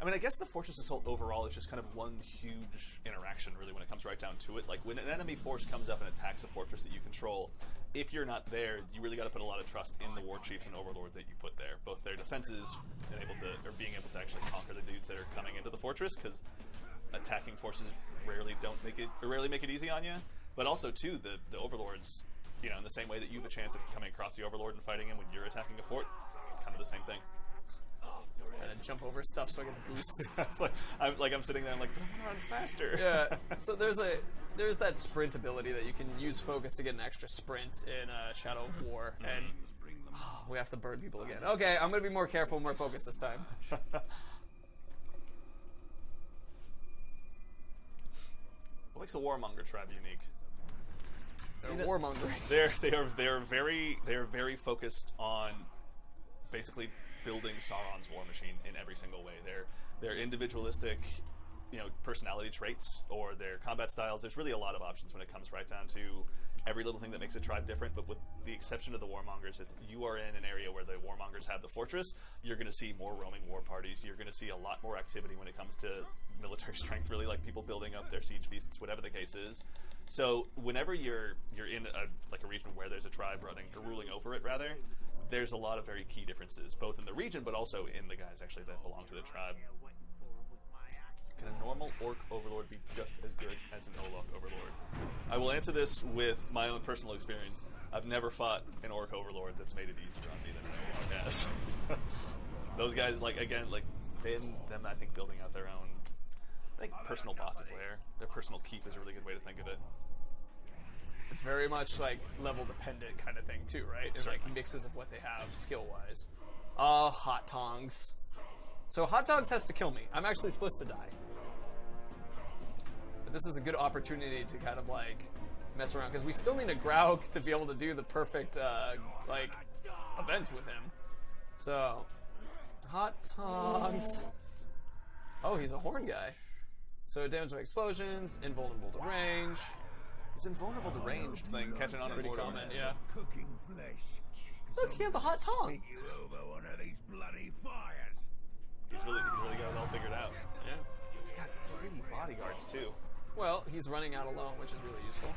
I mean, I guess the Fortress Assault overall is just kind of one huge interaction, really, when it comes right down to it. Like, when an enemy force comes up and attacks a fortress that you control, if you're not there, you really got to put a lot of trust in the War Chiefs and Overlords that you put there. Both their defenses and being able to actually conquer the dudes that are coming into the fortress, because attacking forces rarely make it easy on you. But also, too, the Overlords, you know, in the same way that you have a chance of coming across the Overlord and fighting him when you're attacking a fort, kind of the same thing. And jump over stuff so I get the boosts. It's like I'm sitting there, I'm like, but I'm gonna run faster. Yeah. So there's that sprint ability that you can use focus to get an extra sprint in Shadow of War, and we have to burn people again. Okay, I'm gonna be more careful, more focused this time. What makes the Warmonger tribe unique? They're warmongering. They are very focused on basically building Sauron's war machine in every single way. Their individualistic, you know, personality traits or their combat styles. There's really a lot of options when it comes right down to every little thing that makes a tribe different. But with the exception of the Warmongers, if you are in an area where the Warmongers have the fortress, you're going to see more roaming war parties. You're going to see a lot more activity when it comes to military strength. Really, like people building up their siege beasts, whatever the case is. So whenever you're in a region where there's a tribe running or ruling over it, rather, there's a lot of very key differences, both in the region, but also in the guys actually that belong to the tribe. Can a normal Orc Overlord be just as good as an Olaf Overlord? I will answer this with my own personal experience. I've never fought an Orc Overlord that's made it easier on me than an Olaf has. Those guys, like, again, like, them, I think, building out their own, I think, personal boss's lair. Their personal keep is a really good way to think of it. It's very much like level dependent kind of thing too, right? It's like mixes of what they have skill wise. Hot Tongs. So Hot Tongs has to kill me. I'm actually supposed to die. But this is a good opportunity to kind of like mess around, because we still need a Graug to be able to do the perfect like event with him. So Hot Tongs. Oh, he's a horn guy. So damage by explosions, invulnerable to range. This invulnerable to ranged thing catching on Pretty Mordor. common, yeah. Cooking flesh. Look, he has a hot tongue. You over one of these bloody fires. He's really got it all figured out. Yeah. He's got 3 bodyguards too. Well, he's running out alone, which is really useful.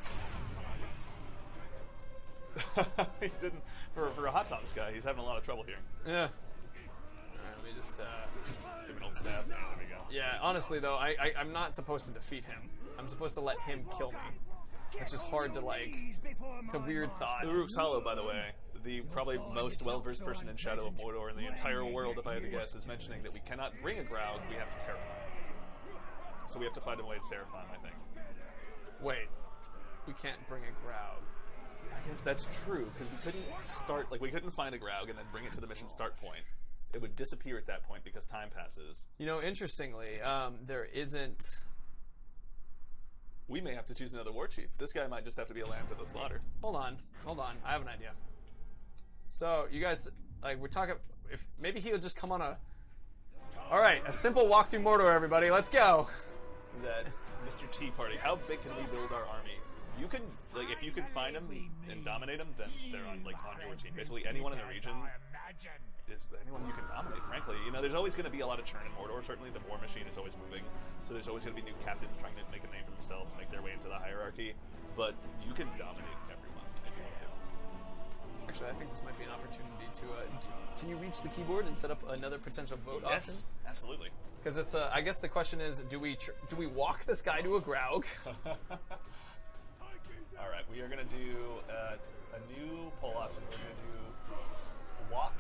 He didn't for a Hot Tongs guy. He's having a lot of trouble here. Yeah. All right, let me just. Give him an old stab. There we go. Yeah. Honestly, though, I'm not supposed to defeat him. I'm supposed to let him kill me, which is hard to like. It's a weird thought. Uruk's Hollow, by the way, the probably most well-versed person in Shadow of Mordor in the entire world, if I had to guess, is mentioning that we cannot bring a Graug, we have to terrify him. So we have to find a way to terrify him, I think. Wait, we can't bring a Graug. I guess that's true, because we couldn't find a Graug and then bring it to the mission start point. It would disappear at that point because time passes. You know, interestingly, there isn't. We may have to choose another war chief. This guy might just have to be a lamb to the slaughter. Hold on. I have an idea. So you guys, like, we're talking. If maybe he'll just come on a. All right, a simple walk through Mordor, everybody. Let's go. Is that Mr. Tea Party? How big can we build our army? You can, like, if you can find them and dominate them, then they're on your team. Basically, anyone in the region is anyone you can dominate. Frankly, you know, there's always going to be a lot of churn in Mordor. Certainly, the war machine is always moving, so there's always going to be new captains trying to make a name for themselves, make their way into the hierarchy. But you can dominate everyone if you want to. Actually, I think this might be an opportunity to. Can you reach the keyboard and set up another potential vote option? Yes, absolutely. Because it's I guess the question is, do we walk this guy to a Graug? All right, we are going to do a new poll option. We're going to do walk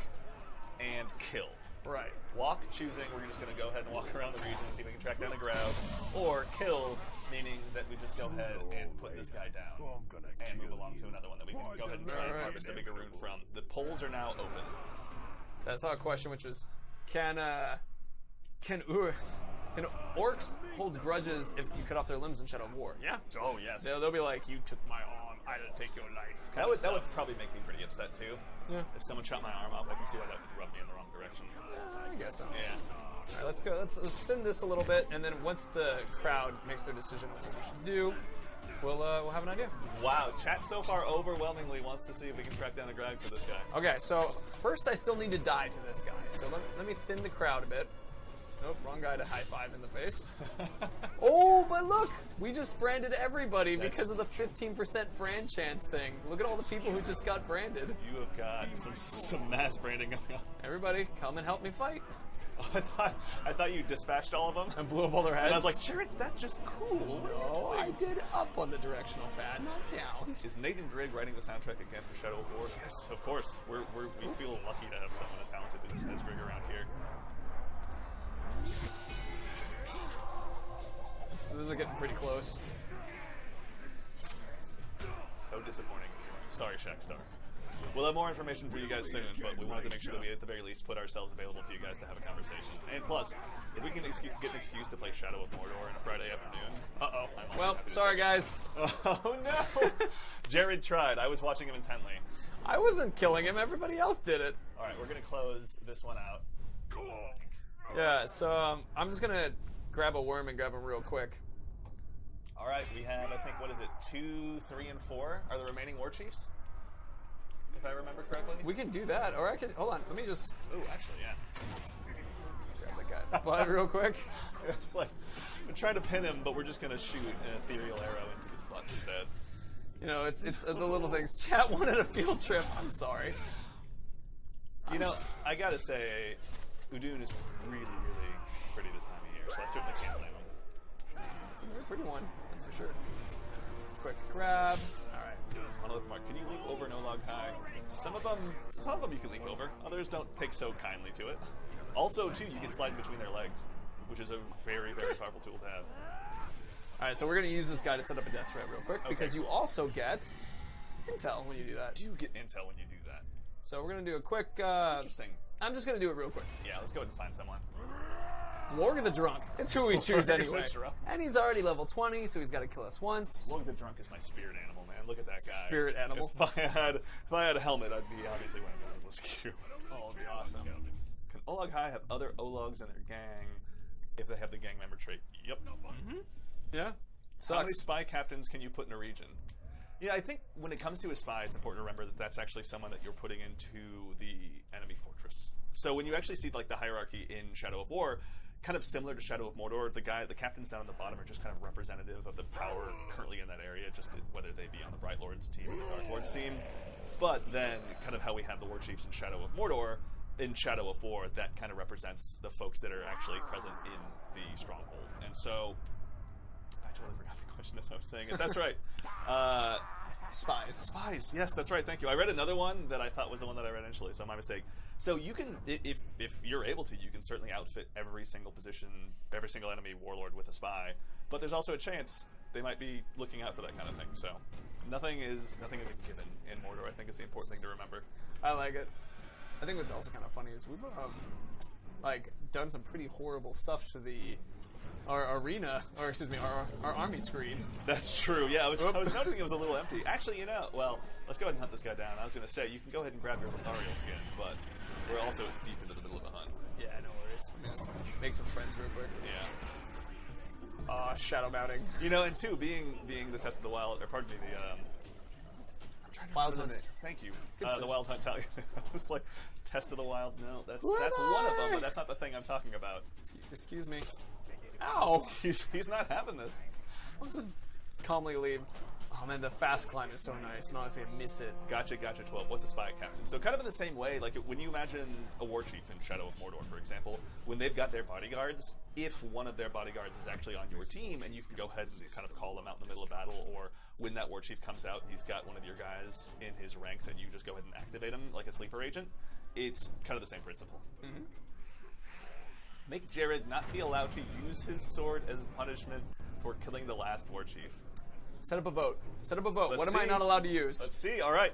and kill. Right. Walk, choosing we're just going to go ahead and walk around the region and see if we can track down a Graug. Or kill, meaning that we just go ahead and put this guy down and move along to another one that we can go ahead and try and harvest a bigger rune from. The polls are now open. So I saw a question which was, can orcs hold grudges if you cut off their limbs in Shadow of War? Yeah. Oh, yes. They'll be like, you took my arm, I didn't take your life. That would probably make me pretty upset, too. Yeah. If someone chopped my arm off, I can see why that would rub me in the wrong direction. I guess so. Yeah. All right, let's go. Let's thin this a little bit, and then once the crowd makes their decision on what we should do, we'll have an idea. Wow, chat so far overwhelmingly wants to see if we can track down a Graug for this guy. Okay, so first I still need to die to this guy. So let me thin the crowd a bit. Oh, wrong guy to high five in the face. Oh, but look, we just branded everybody because of the 15% brand chance thing. Look at all the people who just got branded. You have got some mass branding going on. Everybody, come and help me fight. I thought you dispatched all of them. And blew up all their heads. And I was like, Jared, that's just cool. No, I did up on the directional pad, not down. Is Nathan Grigg writing the soundtrack again for Shadow of War? Yes, of course. We feel lucky to have someone as talented as Grigg around here. Those are getting pretty close. So disappointing. Sorry, Shackstar. We'll have more information for you guys soon, but we wanted to make sure that we, at the very least, put ourselves available to you guys to have a conversation. And plus, if we can get an excuse to play Shadow of Mordor on a Friday afternoon... Uh-oh. Well, sorry, guys. Oh, no! Jared tried. I was watching him intently. I wasn't killing him. Everybody else did it. All right, we're going to close this one out. Yeah, so I'm just going to grab a worm and grab him real quick. All right, we have, I think, what is it, 2, 3, and 4 are the remaining war chiefs? If I remember correctly? We can do that, or I can... Hold on, let me just... Oh, actually, yeah. Grab that guy in the butt real quick. It's like, I'm trying to pin him, but we're just going to shoot an ethereal arrow into his butt instead. You know, it's the little things. Chat wanted a field trip. I'm sorry. You know, I got to say, Udun is really, really pretty this time of year, so I certainly can't blame him. It's a very pretty one, that's for sure. Quick grab. All right. Monolith Mark, can you leap over no log high? Some of them you can leap over. Others don't take so kindly to it. Also, too, you can slide between their legs, which is a very, very powerful tool to have. All right, so we're going to use this guy to set up a death threat real quick, because you also get intel when you do that. You get intel when you do that. So we're going to do a quick... Interesting. I'm just going to do it real quick. Yeah, let's go ahead and find someone. Lorg the Drunk. It's who we choose Lorg the anyway. Drunk. And he's already level 20, so he's got to kill us once. Lorg the Drunk is my spirit animal, man. Look at that guy. Spirit animal. If I had a helmet, I'd be obviously wearing a Blitzcue. Oh, it'd be awesome. Can Olog High have other Ologs in their gang if they have the gang member trait? Yep. Mm-hmm. Yeah. Sucks. How many spy captains can you put in a region? Yeah, I think when it comes to a spy, it's important to remember that that's actually someone that you're putting into the enemy fortress. So when you actually see like the hierarchy in Shadow of War, kind of similar to Shadow of Mordor, the captains down on the bottom are just kind of representative of the power currently in that area, just whether they be on the Bright Lord's team or the Dark Lord's team. But then, kind of how we have the war chiefs in Shadow of Mordor, in Shadow of War, that kind of represents the folks that are actually present in the stronghold. And so, I totally forgot the question as I was saying it. That's right. Spies. Spies. Yes, that's right. Thank you. I read another one that I thought was the one that I read initially, so my mistake. So you can, if you're able to, you can certainly outfit every single position, every single enemy warlord with a spy. But there's also a chance they might be looking out for that kind of thing. So nothing is a given in Mordor. I think it's the important thing to remember. I like it. I think what's also kind of funny is we've done some pretty horrible stuff to our arena, or excuse me, our army screen. That's true. Yeah, I was noticing it was a little empty. Actually, well, let's go ahead and hunt this guy down. I was going to say, you can go ahead and grab your Lothariel skin, but we're also deep into the middle of a hunt. Yeah, no worries. I'm going to make some friends real quick. Yeah. Shadow mounting. You know, and two, being the Test of the Wild, or pardon me, Wild Hunt. Thank you. The Wild Hunt Talion. I was like, Test of the Wild? No, that's one of them, but that's not the thing I'm talking about. Excuse me. Ow! He's not having this. I'll just calmly leave. Oh man, the fast climb is so nice, and honestly, I miss it. Gotcha, 12. What's a spy captain? So kind of in the same way, like when you imagine a war chief in Shadow of Mordor, for example, when they've got their bodyguards, if one of their bodyguards is actually on your team, and you can go ahead and kind of call them out in the middle of battle, or when that war chief comes out, he's got one of your guys in his ranks, and you just go ahead and activate him like a sleeper agent, it's kind of the same principle. Mm-hmm. Make Jared not be allowed to use his sword as punishment for killing the last war chief. Set up a vote. Set up a vote. What am see. I not allowed to use? Let's see. All right.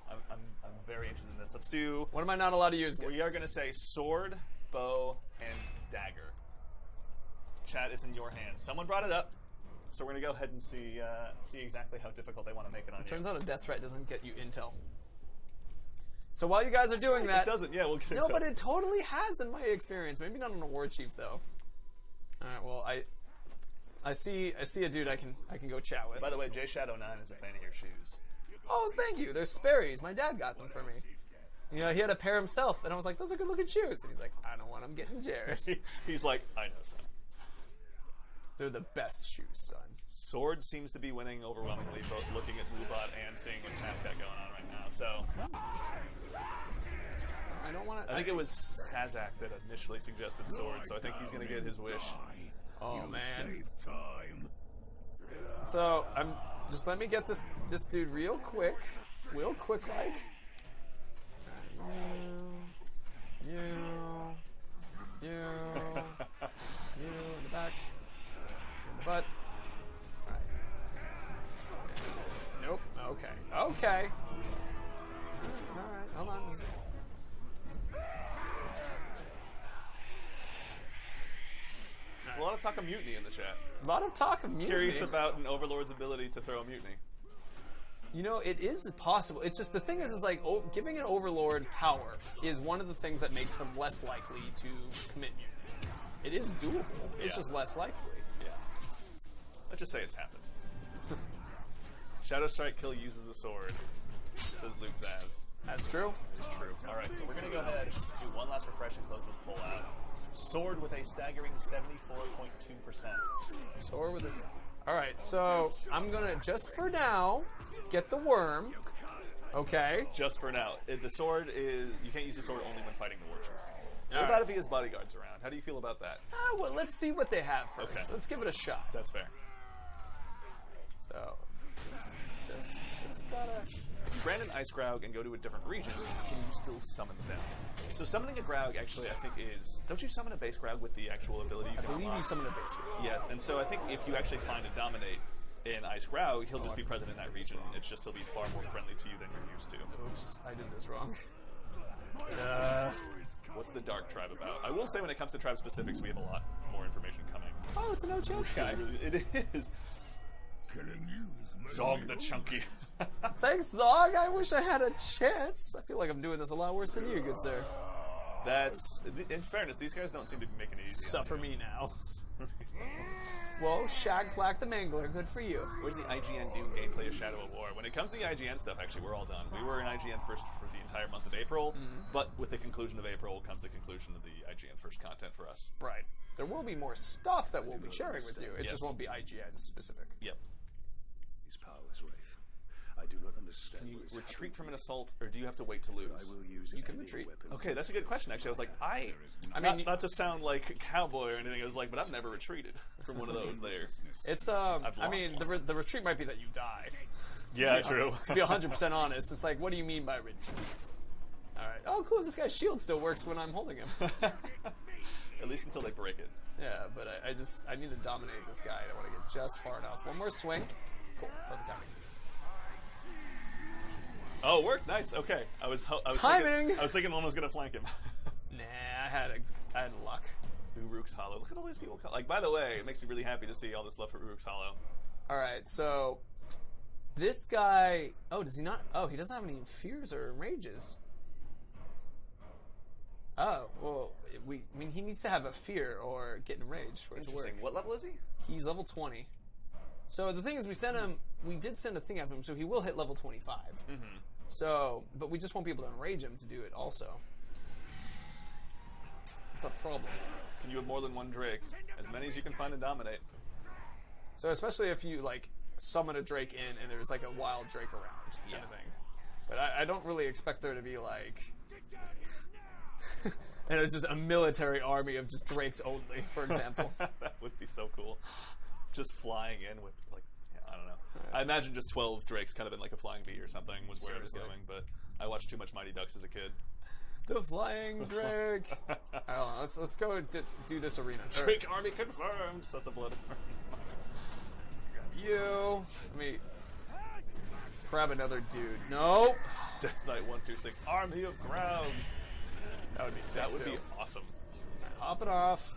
I'm very interested in this. Let's do... What am I not allowed to use? We are going to say sword, bow, and dagger. Chat, it's in your hands. Someone brought it up, so we're going to go ahead and see exactly how difficult they want to make it on you. Turns out a death threat doesn't get you intel. So while you guys are doing that... It doesn't, yeah, we'll get No, but it totally has in my experience. Maybe not on a war chief, though. Alright, well, I see a dude I can go chat with. By the way, J Shadow 9 is a fan of your shoes. Oh, thank you. They're Sperry's. My dad got them for me. You know, he had a pair himself, and I was like, those are good-looking shoes. And he's like, I don't want them getting Jared. He's like, I know, son. They're the best shoes, son. Sword seems to be winning overwhelmingly, both looking at Lubot and seeing what chat's got going on right now. So I don't want to. I think it was Sazak that initially suggested sword, so I think he's going to get his wish. Oh man. Save time. So just let me get this dude real quick like. You in the back, in the butt. All right. Nope. Okay. All right. Hold on. There's a lot of talk of mutiny in the chat. A lot of talk of mutiny. Curious about an Overlord's ability to throw a mutiny. You know, it is possible. It's just the thing is like giving an Overlord power is one of the things that makes them less likely to commit mutiny. It is doable. It's just less likely. Yeah. Let's just say it's happened. Shadow Strike kill uses the sword, says Luke Zaz. That's true. It's true. Alright, so we're going to go ahead, do one last refresh and close this poll out. Sword with a staggering 74.2%. Sword with a... Alright, so I'm going to, just for now, get the worm. Okay. Just for now. The sword is... You can't use the sword only when fighting the War Chief. What about if he has bodyguards around? How do you feel about that? Well, let's see what they have first. Okay. Let's give it a shot. That's fair. So, just gotta... If you brand an Ice Graug and go to a different region, can you still summon them? So summoning a Graug, actually, I think is... Don't you summon a base Graug with the actual ability you I can believe unlock? you summon a base Graug. Yeah, and so I think if you actually find a Dominate in Ice Graug, he'll just be present in that region. It's just he'll be far more friendly to you than you're used to. Oops, I did this wrong. What's the Dark Tribe about? I will say when it comes to tribe specifics, we have a lot more information coming. Oh, it's a no chance guy. It is. Killing you is my Zog the Chunky. Thanks, Zog. I wish I had a chance. I feel like I'm doing this a lot worse than you, good sir. That's... In fairness, these guys don't seem to be making it easy. Suffer me now. Whoa, Shag Flack the Mangler, good for you. Where's the IGN Doom gameplay of Shadow of War? When it comes to the IGN stuff, actually, we're all done. We were in IGN first for the entire month of April, but with the conclusion of April comes the conclusion of the IGN first content for us. Right. There will be more stuff that we'll be sharing with you. It Yes. just won't be IGN specific. Yep. His powers, Wraith. I do not understand. Can you what is retreat happening from an to me. assault, or do you have to wait to lose? I will use You can any retreat. weapon. Okay, that's a good question, actually. I was like, I not, mean, not to sound like a cowboy or anything, I was like, but I've never retreated from one of those there. it's I've I lost mean, one. the retreat might be that you die. Yeah, true. To be 100% honest, it's like, what do you mean by retreat? All right. Oh, cool. This guy's shield still works when I'm holding him. At least until they break it. Yeah, but I need to dominate this guy. I want to get just far enough. One more swing. Cool. Perfect timing. Oh, it worked. Nice. Okay. I was Timing! thinking one was going to flank him. Nah, I had luck. Uruk's Hollow. Look at all these people. Like, by the way, it makes me really happy to see all this love for Uruk's Hollow. All right, so this guy. Oh, does he not? Oh, he doesn't have any fears or rages. Oh, well, I mean, he needs to have a fear or get enraged for it to work. Interesting. What level is he? He's level 20. So the thing is, we did send a thing at him, so he will hit level 25. Mm-hmm. So, but we just won't be able to enrage him to do it also. It's a problem. Can you have more than one Drake? As many as you can find and dominate. So especially if you, like, summon a Drake in and there's, like, a wild Drake around kind of thing. But I don't really expect there to be, like... and it's just a military army of just Drakes only, for example. That would be so cool. Just flying in with, like, I don't know. I imagine just 12 Drakes kind of in, like, a flying V or something was where it was Seriously. going, but I watched too much Mighty Ducks as a kid. The flying Drake. I don't know. Let's go do this arena. Drake army confirmed! Says the blood. You. Let me grab another dude. Nope. Death Knight 126 Army of Graugs. That would be sick. That would too. be awesome. Hop it off.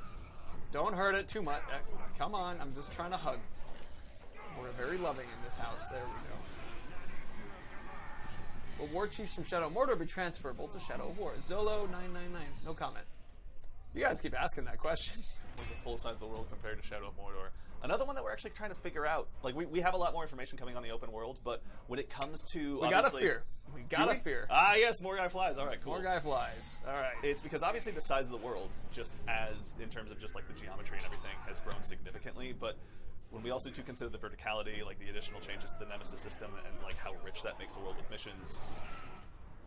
Don't hurt it too much. Come on. I'm just trying to hug. We're very loving in this house. There we go. Will War Chiefs from Shadow of Mordor be transferable to Shadow of War? Zolo999. No comment. You guys keep asking that question. Was the full size of the world compared to Shadow of Mordor? Another one that we're actually trying to figure out. Like, we have a lot more information coming on the open world, but when it comes to... We gotta fear. We gotta fear. Ah, yes, more guy flies. All right, cool. More guy flies. All right. It's because obviously the size of the world, just as in terms of just like the geometry and everything, has grown significantly, but when we also do consider the verticality, like the additional changes to the Nemesis system, and like how rich that makes the world with missions,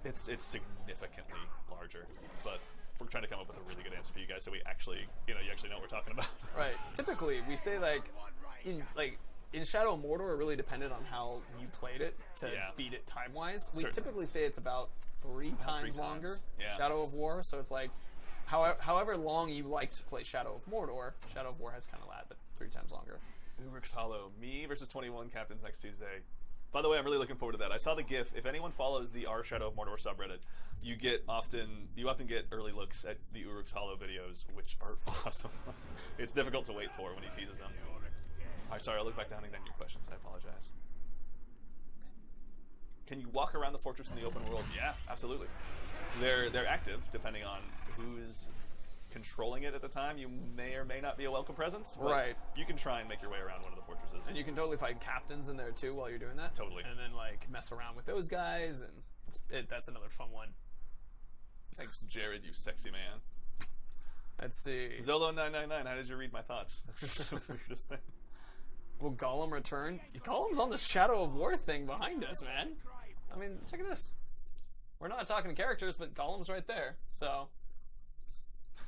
it's significantly larger. But we're trying to come up with a really good answer for you guys, so we actually, you actually know what we're talking about. Right. Typically, we say in Shadow of Mordor, it really depended on how you played it to beat it time-wise. We typically say it's about three times longer. Yeah. Shadow of War, so it's like however long you like to play Shadow of Mordor, Shadow of War has kind of that, but 3 times longer. Uruk's Hollow, me versus 21 captains next Tuesday. By the way, I'm really looking forward to that. I saw the GIF. If anyone follows the r Shadow of Mordor subreddit, you often get early looks at the Uruk's Hollow videos, which are awesome. It's difficult to wait for when he teases them. All right, sorry, I'll look back down and then your questions. I apologize. Can you walk around the fortress in the open world? Yeah, absolutely. They're active, depending on who's controlling it at the time. You may or may not be a welcome presence. Right. You can try and make your way around one of the fortresses. And you can totally find captains in there, too, while you're doing that. Totally. And then, like, mess around with those guys, and that's another fun one. Thanks, Jared, you sexy man. Let's see. Zolo999, how did you read my thoughts? That's the weirdest thing. Will Gollum return? Gollum's on the Shadow of War thing behind us, man. I mean, check at this. We're not talking characters, but Gollum's right there, so...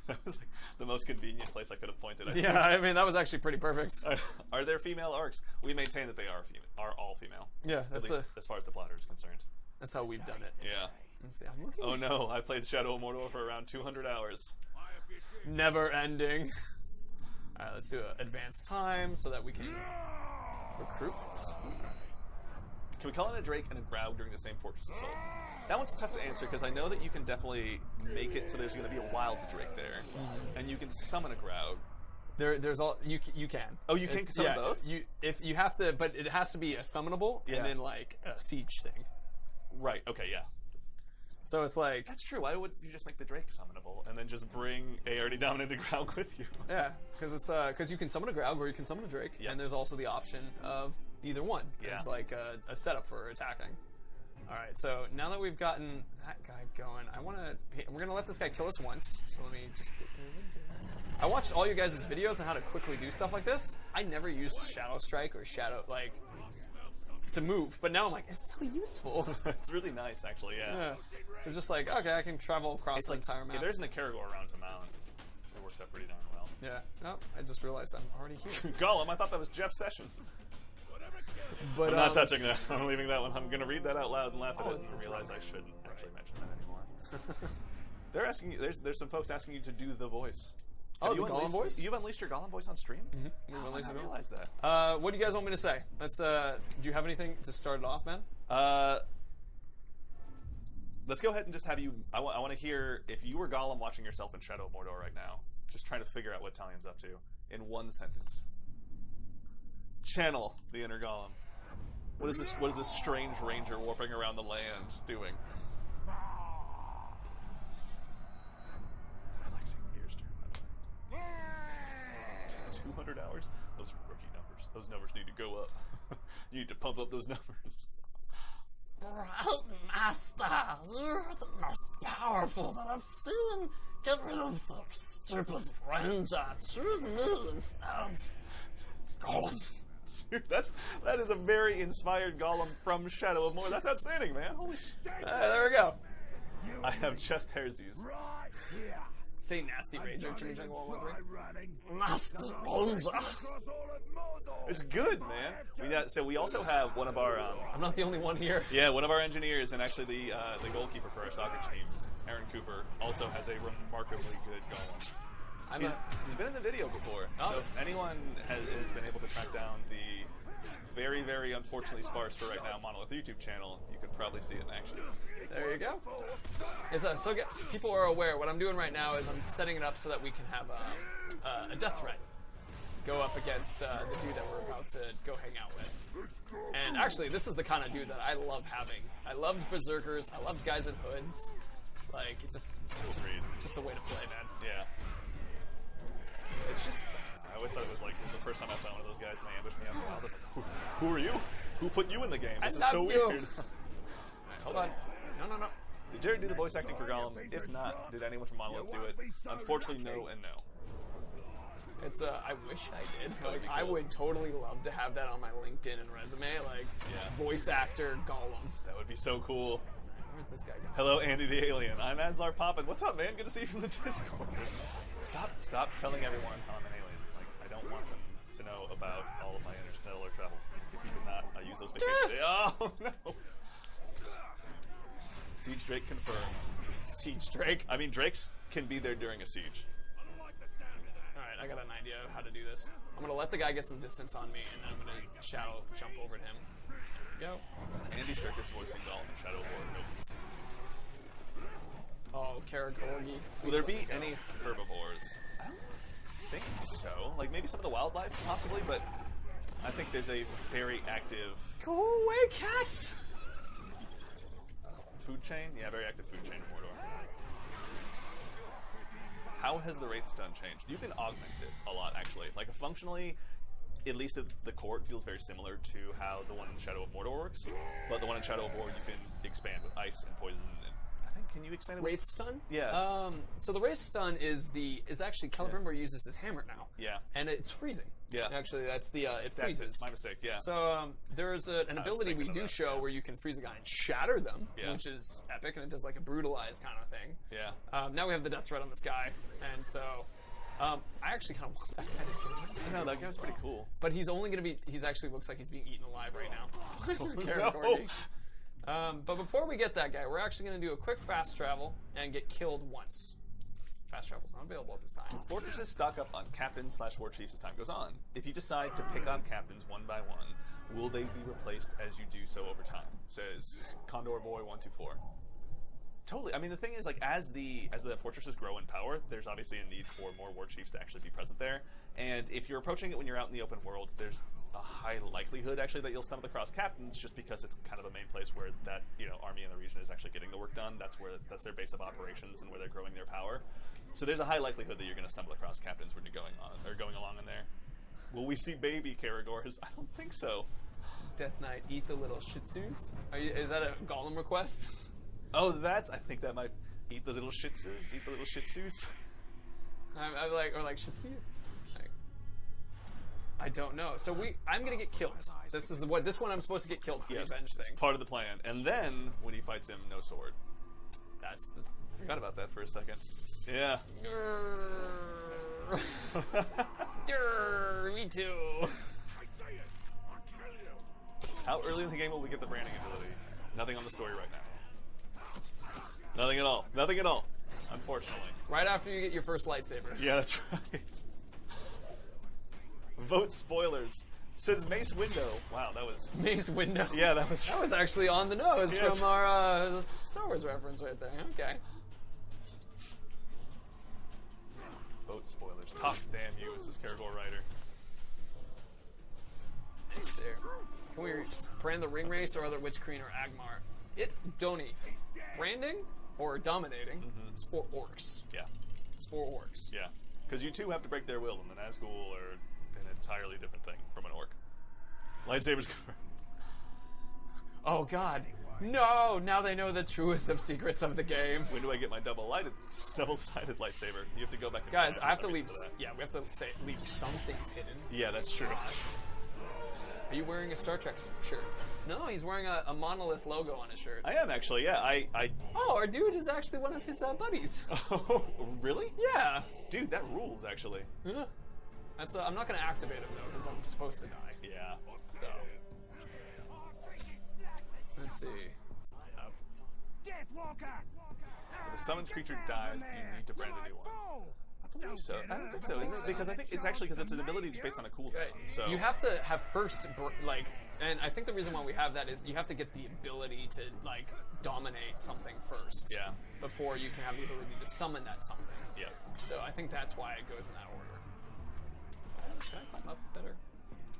That was like the most convenient place I could have pointed. I mean, that was actually pretty perfect. Are there female orcs? We maintain that they are all female. Yeah, that's as far as the plotter is concerned. That's how we've done it. Yeah. Let's see, I'm looking. Oh no, I played Shadow of Mordor for around 200 hours. Never ending. Alright, let's do an advanced time so that we can recruit. Can we call in a Drake and a Graug during the same Fortress Assault? That one's tough to answer because I know that you can definitely make it so there's going to be a wild Drake there, and you can summon a Graug. There's all you can. Oh, you can summon both. If you have to, but it has to be a summonable and then like a siege thing. Right. Okay. Yeah. So it's like that's true. Why would you just make the Drake summonable and then just bring a already dominated Graug with you? Yeah, because you can summon a Graug or you can summon a Drake, and there's also the option of either one. Yeah. It's like a setup for attacking. All right, so now that we've gotten that guy going, we're gonna let this guy kill us once. So let me just get rid of it. I watched all you guys' videos on how to quickly do stuff like this. I never used Shadow Strike or to move, but now I'm like, it's so useful. It's really nice, actually. Yeah. So just like, okay, I can travel across the entire map. If there's an Caragor around to mount, it works out pretty darn well. Yeah. Oh, I just realized I'm already here. Gollum, I thought that was Jeff Sessions. But I'm not touching that. I'm leaving that one. I'm going to read that out loud and laugh at it and realize I shouldn't actually mention that anymore. They're asking you. There's some folks asking you to do the voice. The Gollum voice? You've unleashed your Gollum voice on stream? Mm-hmm. I didn't realize that. What do you guys want me to say? Let's. Do you have anything to start it off, man? Let's go ahead and just have you. I want to hear if you were Gollum watching yourself in Shadow of Mordor right now, just trying to figure out what Talion's up to in one sentence. Channel the inner Gollum. What is this strange ranger warping around the land doing? I like seeing gears turn, by the way. 200 hours? Those are rookie numbers. Those numbers need to go up. You need to pump up those numbers. Right, Master, you're the most powerful that I've seen. Get rid of the stupid ranger. Choose me instead. Gollum. Dude, that is a very inspired Gollum from Shadow of Mordor. That's outstanding, man. Holy shit. There we go. I have chest hairsies. Right here. Say nasty ranger. Chimichango 113. Master Ranger. It's good, man. We also have one of our. I'm not the only one here. Yeah, one of our engineers and actually the goalkeeper for our soccer team, Aaron Cooper, also has a remarkably good Gollum. He's been in the video before, so if anyone has been able to track down the very, very unfortunately sparse for right now Monolith YouTube channel, you could probably see it in action. There you go. So people are aware, what I'm doing right now is I'm setting it up so that we can have a death threat go up against the dude that we're about to go hang out with. And actually, this is the kind of dude that I love having. I love berserkers, I love guys in hoods. Like, it's just the way to play, man. Yeah. It's just, I always thought it was like the first time I saw one of those guys and they ambushed me on the wild. I was like, who are you? Who put you in the game? This is so weird. Alright, hold on. No. Did Jared do the voice acting for Gollum? If not, did anyone from Monolith do it? Unfortunately, no and no. It's I wish I did. Like, I would totally love to have that on my LinkedIn and resume. Like, voice actor Gollum. That would be so cool. Where's this guy going? Hello, Andy the Alien. I'm Aslar Poppin. What's up, man? Good to see you from the Discord. Stop telling everyone how I'm an alien. Like, I don't want them to know about all of my interstellar travel. If you did not, I use those vacations. Oh no! Siege Drake confirmed. Siege Drake. I mean, Drakes can be there during a siege. Alright, I got an idea of how to do this. I'm gonna let the guy get some distance on me, and then I'm gonna shadow jump over to him. There we go. Andy Serkis voicing Gollum in Shadow of War. Oh, Karagorgi. Will there be any herbivores? I don't think so. Like, maybe some of the wildlife, possibly, but I think there's a very active... Go away, cats! Food chain? Yeah, very active food chain in Mordor. How has the Wraith stun changed? You can augment it a lot, actually. Like, functionally, at least at the core, it feels very similar to how the one in Shadow of Mordor works. But the one in Shadow of War, you can expand with ice and poison. And I think, can you expand it with... Wraith stun? Yeah. So the Wraith stun is actually Celebrimbor uses his hammer now. Yeah. And it's freezing. Yeah. Actually, that's the, it freezes. That's my mistake, yeah. So there's an ability we do show where you can freeze a guy and shatter them, Yeah. which is epic, and it does like a brutalize kind of thing. Yeah. Now we have the death threat on this guy, and so I actually kind of want that guy to kill him. I know, that guy's pretty cool. But he's only going to be, he's actually looks like he's being eaten alive right now. No. But before we get that guy, we're actually going to do a quick fast travel and get killed once. Fast travel's not available at this time. Fortresses stock up on captains/war chiefs as time goes on. If you decide to pick off captains one by one, will they be replaced as you do so over time? Says Condor Boy 124. Totally. I mean, the thing is, like, as the fortresses grow in power, there's obviously a need for more war chiefs to actually be present there. And if you're approaching it when you're out in the open world, there's a high likelihood actually that you'll stumble across captains, just because it's kind of a main place where that army in the region is actually getting the work done. That's their base of operations and where they're growing their power. So there's a high likelihood that you're going to stumble across captains when you're going along in there. Will we see baby Karagors? I don't think so. Death Knight, eat the little shih tzus. Is that a Gollum request? Oh, I think that might eat the little shih tzus. Eat the little shih tzus. I'm like, or like shih tzu. I don't know. So I'm gonna get killed. This one I'm supposed to get killed for the revenge thing. Part of the plan. And then when he fights him, no sword. That's the. Forgot about that for a second. Yeah. Me too. How early in the game will we get the branding ability? Nothing on the story right now. Nothing at all. Nothing at all. Unfortunately. Right after you get your first lightsaber. Yeah, that's right. Vote spoilers. Says Mace Window. Wow, that was... Mace Window. Yeah, that was... That was actually on the nose from our Star Wars reference right there. Okay. Vote spoilers. Talk damn you, says Karagor Rider. Nice there. Can we brand the ring race or other Witch Queen or Agmar? It's Doni. Branding or dominating is for orcs. Yeah. It's for orcs. Yeah. Because you two have to break their will, and the Nazgul are an entirely different thing from an orc. Lightsabers confirmed. Oh god. No! Now they know the truest of secrets of the game. When do I get my double-sided lightsaber? You have to go back and guys, I have to leave. Yeah, we have to leave some things hidden. Yeah, that's true. Are you wearing a Star Trek shirt? No, he's wearing a Monolith logo on his shirt. I am actually, yeah. I Oh, our dude is actually one of his buddies. Oh, really? Yeah. Dude, that rules, actually. Yeah. That's. I'm not going to activate him, though, because I'm supposed to die. Yeah. So. Let's see. If a summoned creature dies, do you need to brand a new one? I believe so. I don't think so, isn't it? Because I think it's actually because it's an ability just based on a cooldown. So you have to have first, and I think the reason why we have that is you have to get the ability to, dominate something first. Yeah. Before you can have the ability to summon that something. Yeah. So I think that's why it goes in that order. Can I climb up better?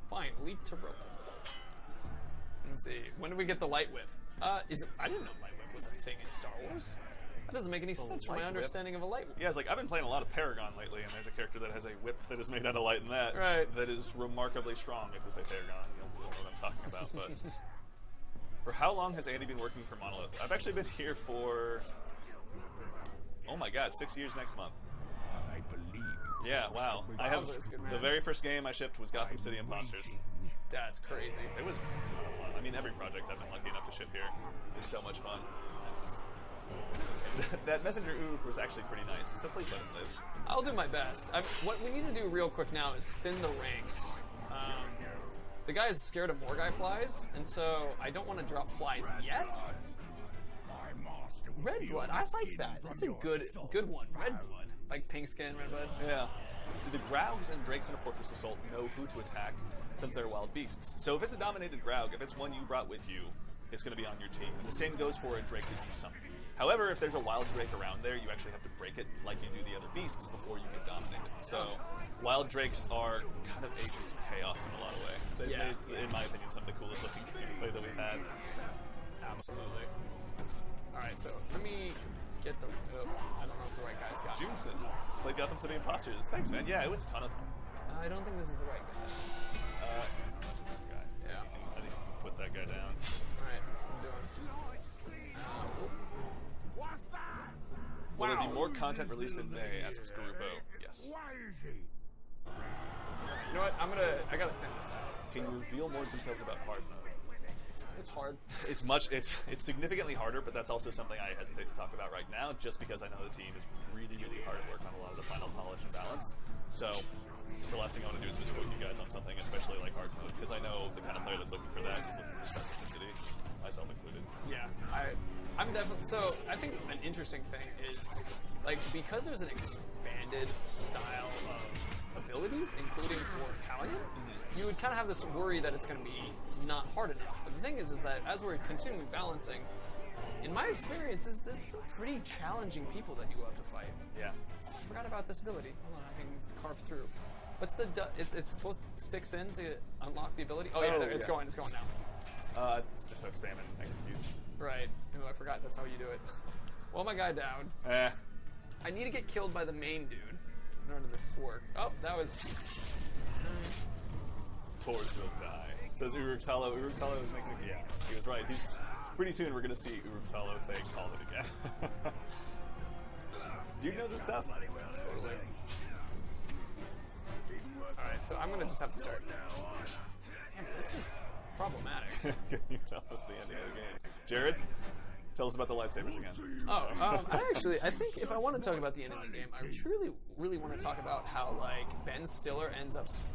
Fine, leap to rope. Let's see. When did we get the light whip? I didn't know light whip was a thing in Star Wars. That doesn't make any sense from my light whip. understanding of a light whip. Yeah, it's like I've been playing a lot of Paragon lately, and there's a character that has a whip that is made out of light in that. Right. That is remarkably strong. If you play Paragon, you'll know what I'm talking about. But for how long has Andy been working for Monolith? I've actually been here for, oh my god, 6 years next month. I believe. Yeah, wow. I have Wowzers, good man. the very first game I shipped was Gotham City Imposters. That's crazy. It was a ton of fun. I mean, every project I've been lucky enough to ship here is so much fun. That Messenger Ook was actually pretty nice, so please let him live. I'll do my best. What we need to do real quick now is thin the ranks. The guy is scared of Morgai flies, and so I don't want to drop flies yet. My master will Red be blood, I like stealing that. from That's a your good one. Red soul. blood, like pink skin, red blood. Yeah. The Graugs and Drakes in a Fortress Assault know who to attack since they're wild beasts. So if it's a dominated Graug, if it's one you brought with you, it's going to be on your team. And the same goes for a Drake that you summon. However, if there's a wild Drake around there, you actually have to break it like you do the other beasts before you get dominated. So wild Drakes are kind of agents of chaos in a lot of ways. They've Yeah. made, in my opinion, some of the coolest looking gameplay that we've had. Absolutely. All right, so let me get the. I don't know if the right guy's got. Junson, just played Gotham City Imposters. Thanks, man. Yeah, it was a ton of fun. I don't think this is the right guy. Guy. Yeah. I think put that guy down. All right, that's what I'm doing. What's that? Will there be more content released in May? Asks Garupo. Yes. Why is he? You know what? I gotta think this out. Can you reveal more details about hard mode? It's hard. It's significantly harder, but that's also something I hesitate to talk about right now, just because I know the team is really, really hard at work on a lot of the final polish and balance. So the last thing I want to do is just quote you guys on something, especially like hard mode, because I know the kind of player that's looking for that is looking for specificity, myself included. Yeah, I'm definitely. So I think an interesting thing is, like, because there's an expanded style of abilities, including for Talion, you would kind of have this worry that it's going to be not hard enough. But the thing is that as we're continually balancing, in my experiences, there's some pretty challenging people that you go out to fight. Yeah. I forgot about this ability. Hold on, I can carve through. What's the? It's both sticks in to unlock the ability. Oh yeah, Oh, there, it's yeah. going. It's going now. It's just like spam and execute. Right. Oh, I forgot that's how you do it. Well, my guy down. I need to get killed by the main dude in order for this to work. Oh, that was. Tors will die. Says Uruk's Hollow. Uruk's Hollow is making. Yeah, he was right. Pretty soon we're going to see Uruk's Hollow say call it again. Dude knows his stuff. Totally. Alright, so I'm going to just have to start. Damn, this is problematic. Can you tell us the ending of the game? Jared, tell us about the lightsabers again. I think if I want to talk about the end of the game, I truly, really want to talk about how, like, Ben Stiller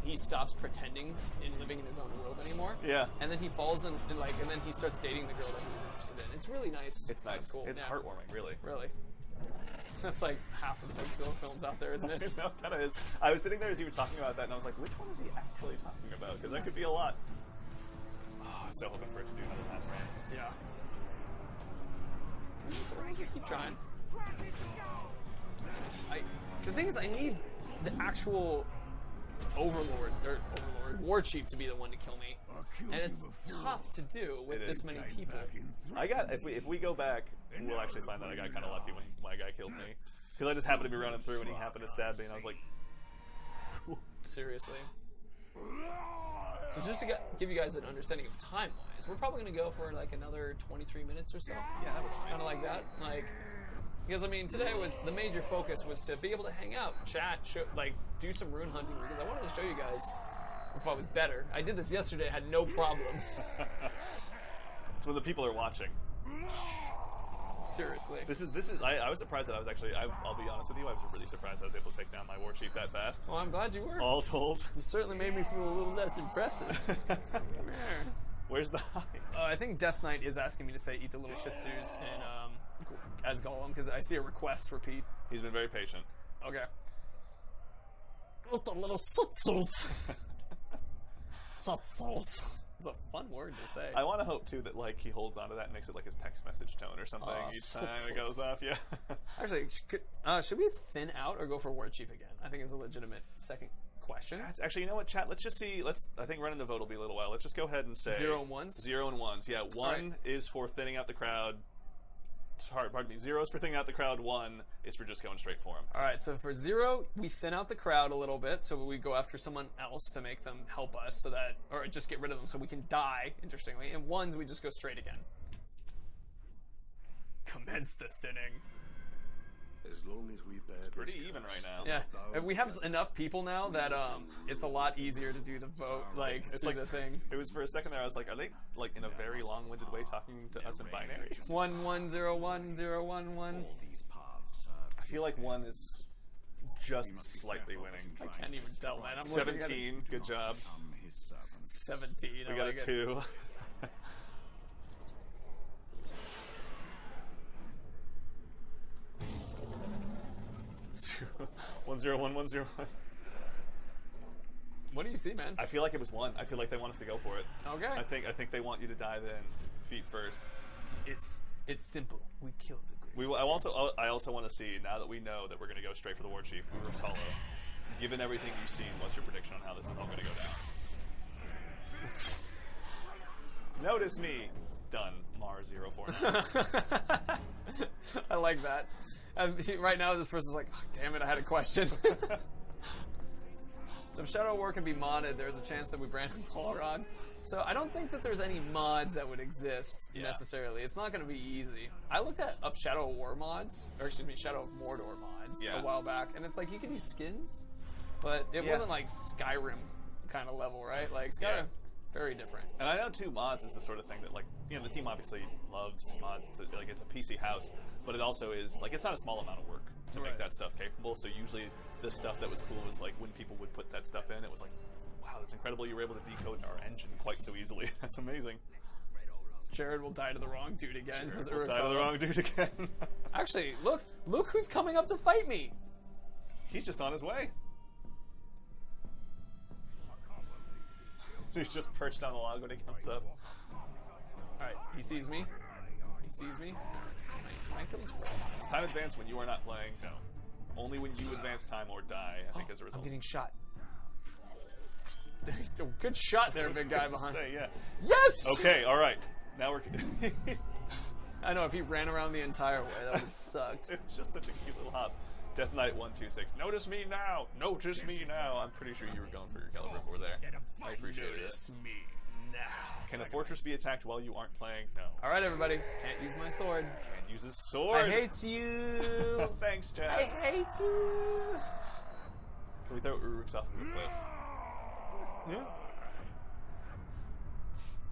he stops pretending in living in his own world anymore. Yeah. And then he falls in, and then he starts dating the girl that he was interested in. It's really nice. It's nice. Cool. It's Yeah. heartwarming, really. Really. That's like half of the Ben Stiller films out there, isn't it? No, kind of is. I was sitting there as you were talking about that, and I was like, which one is he actually talking about? Because that could be a lot. Oh, I'm so hoping for it to do another pass round. Yeah. So we'll just keep trying. The thing is, I need the actual Overlord War Chief to be the one to kill me, and it's tough to do with It this is. many people. If we go back, we'll actually find that I got kind of lucky when my guy killed me. Because I just happened to be running through and he happened to stab me, and I was like, Seriously. So just to give you guys an understanding of time-wise, we're probably going to go for like another 23 minutes or so. yeah, that was Kind of like that. Because I mean, today the major focus was to be able to hang out, chat, do some rune hunting, because I wanted to show you guys if I was better. I did this yesterday, I had no problem. It's when the people are watching. Seriously. I was surprised that I was actually, I'll be honest with you, I was really surprised I was able to take down my war chief that fast. Well, I'm glad you were. All told. You certainly made me feel a little less impressive. Come here. Where's the high? I think Death Knight is asking me to say eat the little Shih Tzus as Gollum, because I see a request for Pete. He's been very patient. Okay. With the little Shih-Tzus. Shih-Tzus. It's a fun word to say. I want to hope too that he holds on to that and makes it like his text message tone or something each time it goes off. Yeah. Actually, should we thin out or go for War Chief again? I think it's a legitimate second question. That's actually, you know what, chat? Let's just see. I think running the vote will be a little while. Let's just go ahead and say 0 and 1s. 0 and 1s. Yeah, one right. is for thinning out the crowd. Sorry, pardon me. 0 is for thinning out the crowd. 1 is for just going straight for him. All right, so for 0, we thin out the crowd a little bit, so we go after someone else to make them help us, so that, or just get rid of them, so we can die. Interestingly, and 1s we just go straight again. Commence the thinning. As long as we bear Pretty even right now. Yeah, and we have enough people now that it's a lot easier to do the vote. Like It's do like the thing. It was for a second there. I was like, are they like in a very long-winded way talking to us in binary? 11010111. I feel like 1 is just slightly winning. I can't even tell, man. I'm looking at it. 17. Good job. 17. We got a 2. 101101. What do you see, man? I feel like it was 1. I feel like they want us to go for it. Okay. I think they want you to die then, feet first. It's simple. We kill the great. I also want to see, now that we know that we're going to go straight for the War Chief, Uruk-Talo, given everything you've seen, what's your prediction on how this is all going to go down? Notice me. Done. Mars 049. I like that. Right now, this person's like, oh, damn it, I had a question. So if Shadow War can be modded, there's a chance that we brand Balrog. So I don't think that there's any mods that would exist necessarily. It's not going to be easy. I looked up Shadow War mods, or excuse me, Shadow of Mordor mods a while back, and it's like you could use skins, but it wasn't like Skyrim kind of level, right? Like Skyrim, very different. And I know too, mods is the sort of thing that, like, you know, the team obviously loves mods. It's a PC house, but it also is like it's not a small amount of work to make that stuff capable. So usually the stuff that was cool was like when people would put that stuff in, it was like, wow, that's incredible. You were able to decode our engine quite so easily. That's amazing. Jared will die to the wrong dude again. Says We'll die to the wrong dude again. Actually, look who's coming up to fight me. He's just on his way. He's just perched on a log when he comes up. Alright, he sees me. He sees me. Can I kill his friend? It's time advance when you are not playing. No. Only when you advance time or die, I think, as a result. I'm getting shot. Good shot there, big guy behind. Say, yeah. Yes! Okay, alright. Now we're... I know, if he ran around the entire way, that would have sucked. It was just such a cute little hop. Death Knight 126. Notice me now! Notice me now! I'm pretty sure you were going for your Celebrimbor there. I appreciate it. Notice me now. Can a fortress be attacked while you aren't playing? No. Alright, everybody. Can't use my sword. Can't use his sword! I hate you! Thanks, Chad. I hate you! Can we throw Uruks off of a cliff? Yeah.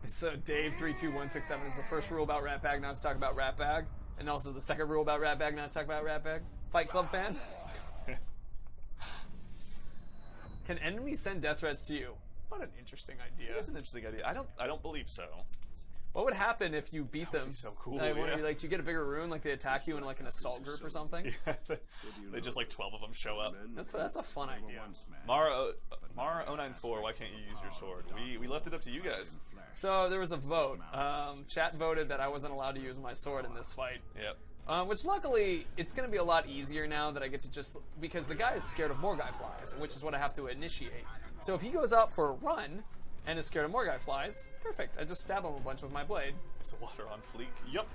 So Dave32167 is the first rule about Ratbag not to talk about Ratbag, and also the second rule about Ratbag not to talk about Ratbag. Fight Club fan? Can enemies send death threats to you? What an interesting idea. That's an interesting idea. I don't believe so. What would happen if you beat them? Be so cool. Like, like, do you get a bigger rune? Like they attack you in like an assault group or something? Yeah, they just like 12 of them show up. That's a fun idea. Mara 094, why can't you use your sword? We left it up to you guys. So there was a vote. Chat voted that I wasn't allowed to use my sword in this fight. Yep. Which luckily, it's going to be a lot easier now that I get to just... Because the guy is scared of Morgai flies, which is what I have to initiate. So if he goes out for a run and is scared of Morgai flies, perfect. I just stab him a bunch with my blade. Is the water on fleek? Yup.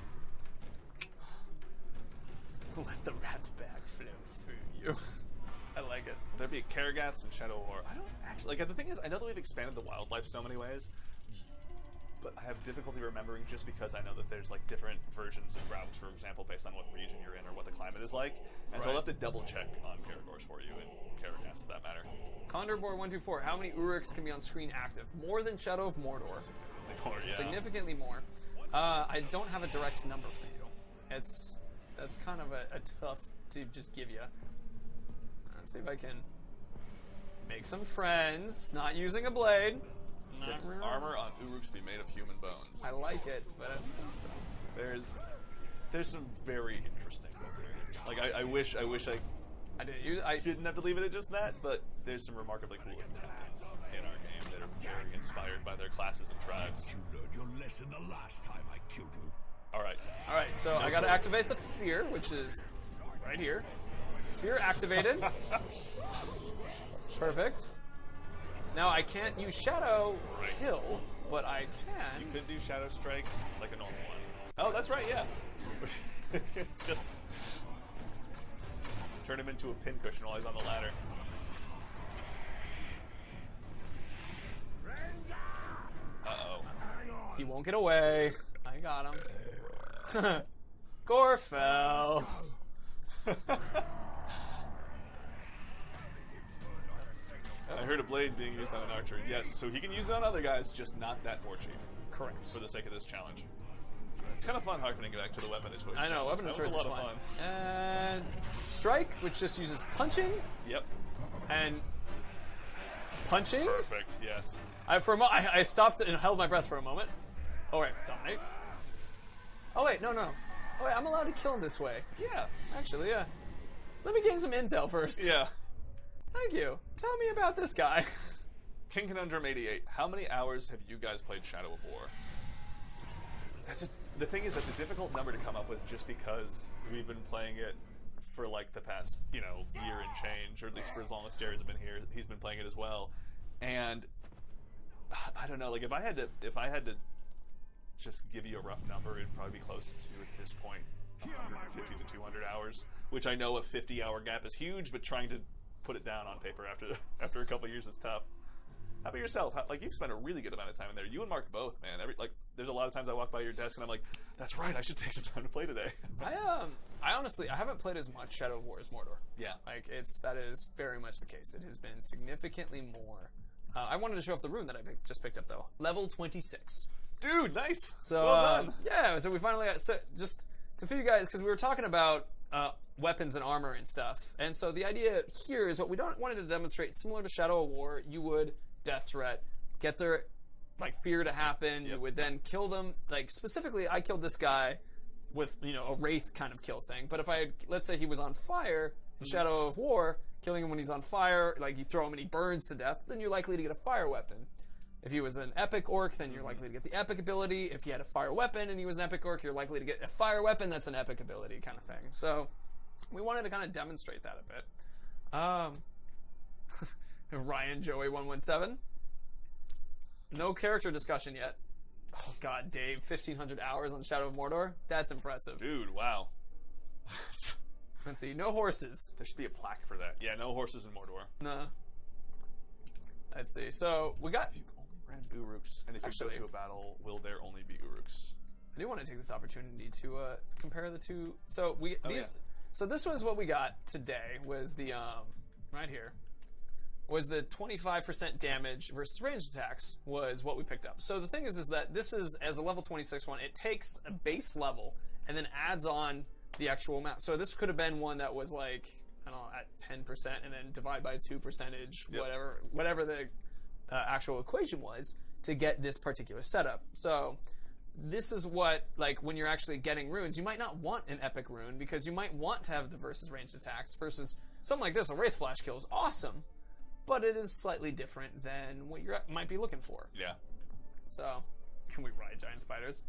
Let the rat bag flow through you. I like it. There'd be Karagats and Shadow War. I don't actually... Like, the thing is, I know that we've expanded the wildlife so many ways, but I have difficulty remembering just because I know that there's like different versions of routes, for example, based on what region you're in or what the climate is like. And so I'll have to double check on Karagors for you and Karagats for that matter. Condorboard124, how many Uruks can be on screen active? More than Shadow of Mordor. Significantly more. I don't have a direct number for you. That's kind of a tough to just give you. Let's see if I can make some friends, not using a blade. Can armor on Uruks be made of human bones? I like it, but I don't think so. There's some very interesting things. Like I wish I didn't have to leave it at just that, but there's some remarkably cool attachments in our game that are very inspired by their classes and tribes. You learned your lesson the last time I killed you. Alright, so I gotta activate the fear, which is right here. Fear activated. Perfect. Now I can't use Shadow Kill, but I can. You could do Shadow Strike like a normal one. Oh, that's right, yeah. Just turn him into a pincushion while he's on the ladder. Uh-oh. He won't get away. I got him. Gorfell. I heard a blade being used on an archer. Yes, so he can use it on other guys, just not that war chief. Correct. For the sake of this challenge. It's kind of fun harkening back to the weapon of choice. I know, weapon of choice is a lot of fun. And strike, which just uses punching. Yep. And punching. Perfect. Yes. I stopped and held my breath for a moment. Oh wait, dominate. Oh wait, no. Oh wait, I'm allowed to kill him this way. Yeah. Actually, yeah. Let me gain some intel first. Yeah. Thank you. Tell me about this guy. King Conundrum 88. How many hours have you guys played Shadow of War? The thing is, that's a difficult number to come up with just because we've been playing it for like the past, year and change, or at least for as long as Jared's been here, he's been playing it as well. And I don't know, like if I had to just give you a rough number, it'd probably be close to, at this point, 150 to 200 hours, which I know a 50-hour gap is huge, but trying to put it down on paper after a couple years is tough. How about yourself? You've spent a really good amount of time in there. You and Mark both, man. There's a lot of times I walk by your desk and I'm like, that's right, I should take some time to play today. I honestly, I haven't played as much Shadow of War as Mordor. Yeah. That is very much the case. It has been significantly more. I wanted to show off the rune that I just picked up, though. Level 26. Dude, nice. So, well done. Yeah, so we finally got, so just to feed you guys, because we were talking about weapons and armor and stuff. And so the idea here is what we wanted to demonstrate, similar to Shadow of War, you would death threat, get their fear to happen, you would then kill them. Specifically, I killed this guy with, a wraith kind of kill thing. But if let's say he was on fire in Shadow of War, killing him when he's on fire, you throw him and he burns to death, then you're likely to get a fire weapon. If he was an epic orc, then you're likely to get the epic ability. If he had a fire weapon and he was an epic orc, you're likely to get a fire weapon that's an epic ability kind of thing. So we wanted to kind of demonstrate that a bit. Ryan Joey 117. No character discussion yet. Oh god, Dave, 1,500 hours on Shadow of Mordor? That's impressive. Dude, wow. Let's see, no horses. There should be a plaque for that. Yeah, no horses in Mordor. No. Let's see, so we got... If you only ran Uruks, and if you go to a battle, will there only be Uruks? I do want to take this opportunity to compare the two. So So this was what we got today, was the, right here, was the 25% damage versus ranged attacks was what we picked up. So the thing is that this is, as a level 26 one, it takes a base level and then adds on the actual amount. So this could have been one that was I don't know, at 10% and then divide by 2 percentage, whatever the actual equation was to get this particular setup. So this is what, when you're actually getting runes, you might not want an epic rune because you might want to have the versus ranged attacks versus something like this. A Wraith Flash kill is awesome, but it is slightly different than what you might be looking for. Yeah. So, can we ride giant spiders?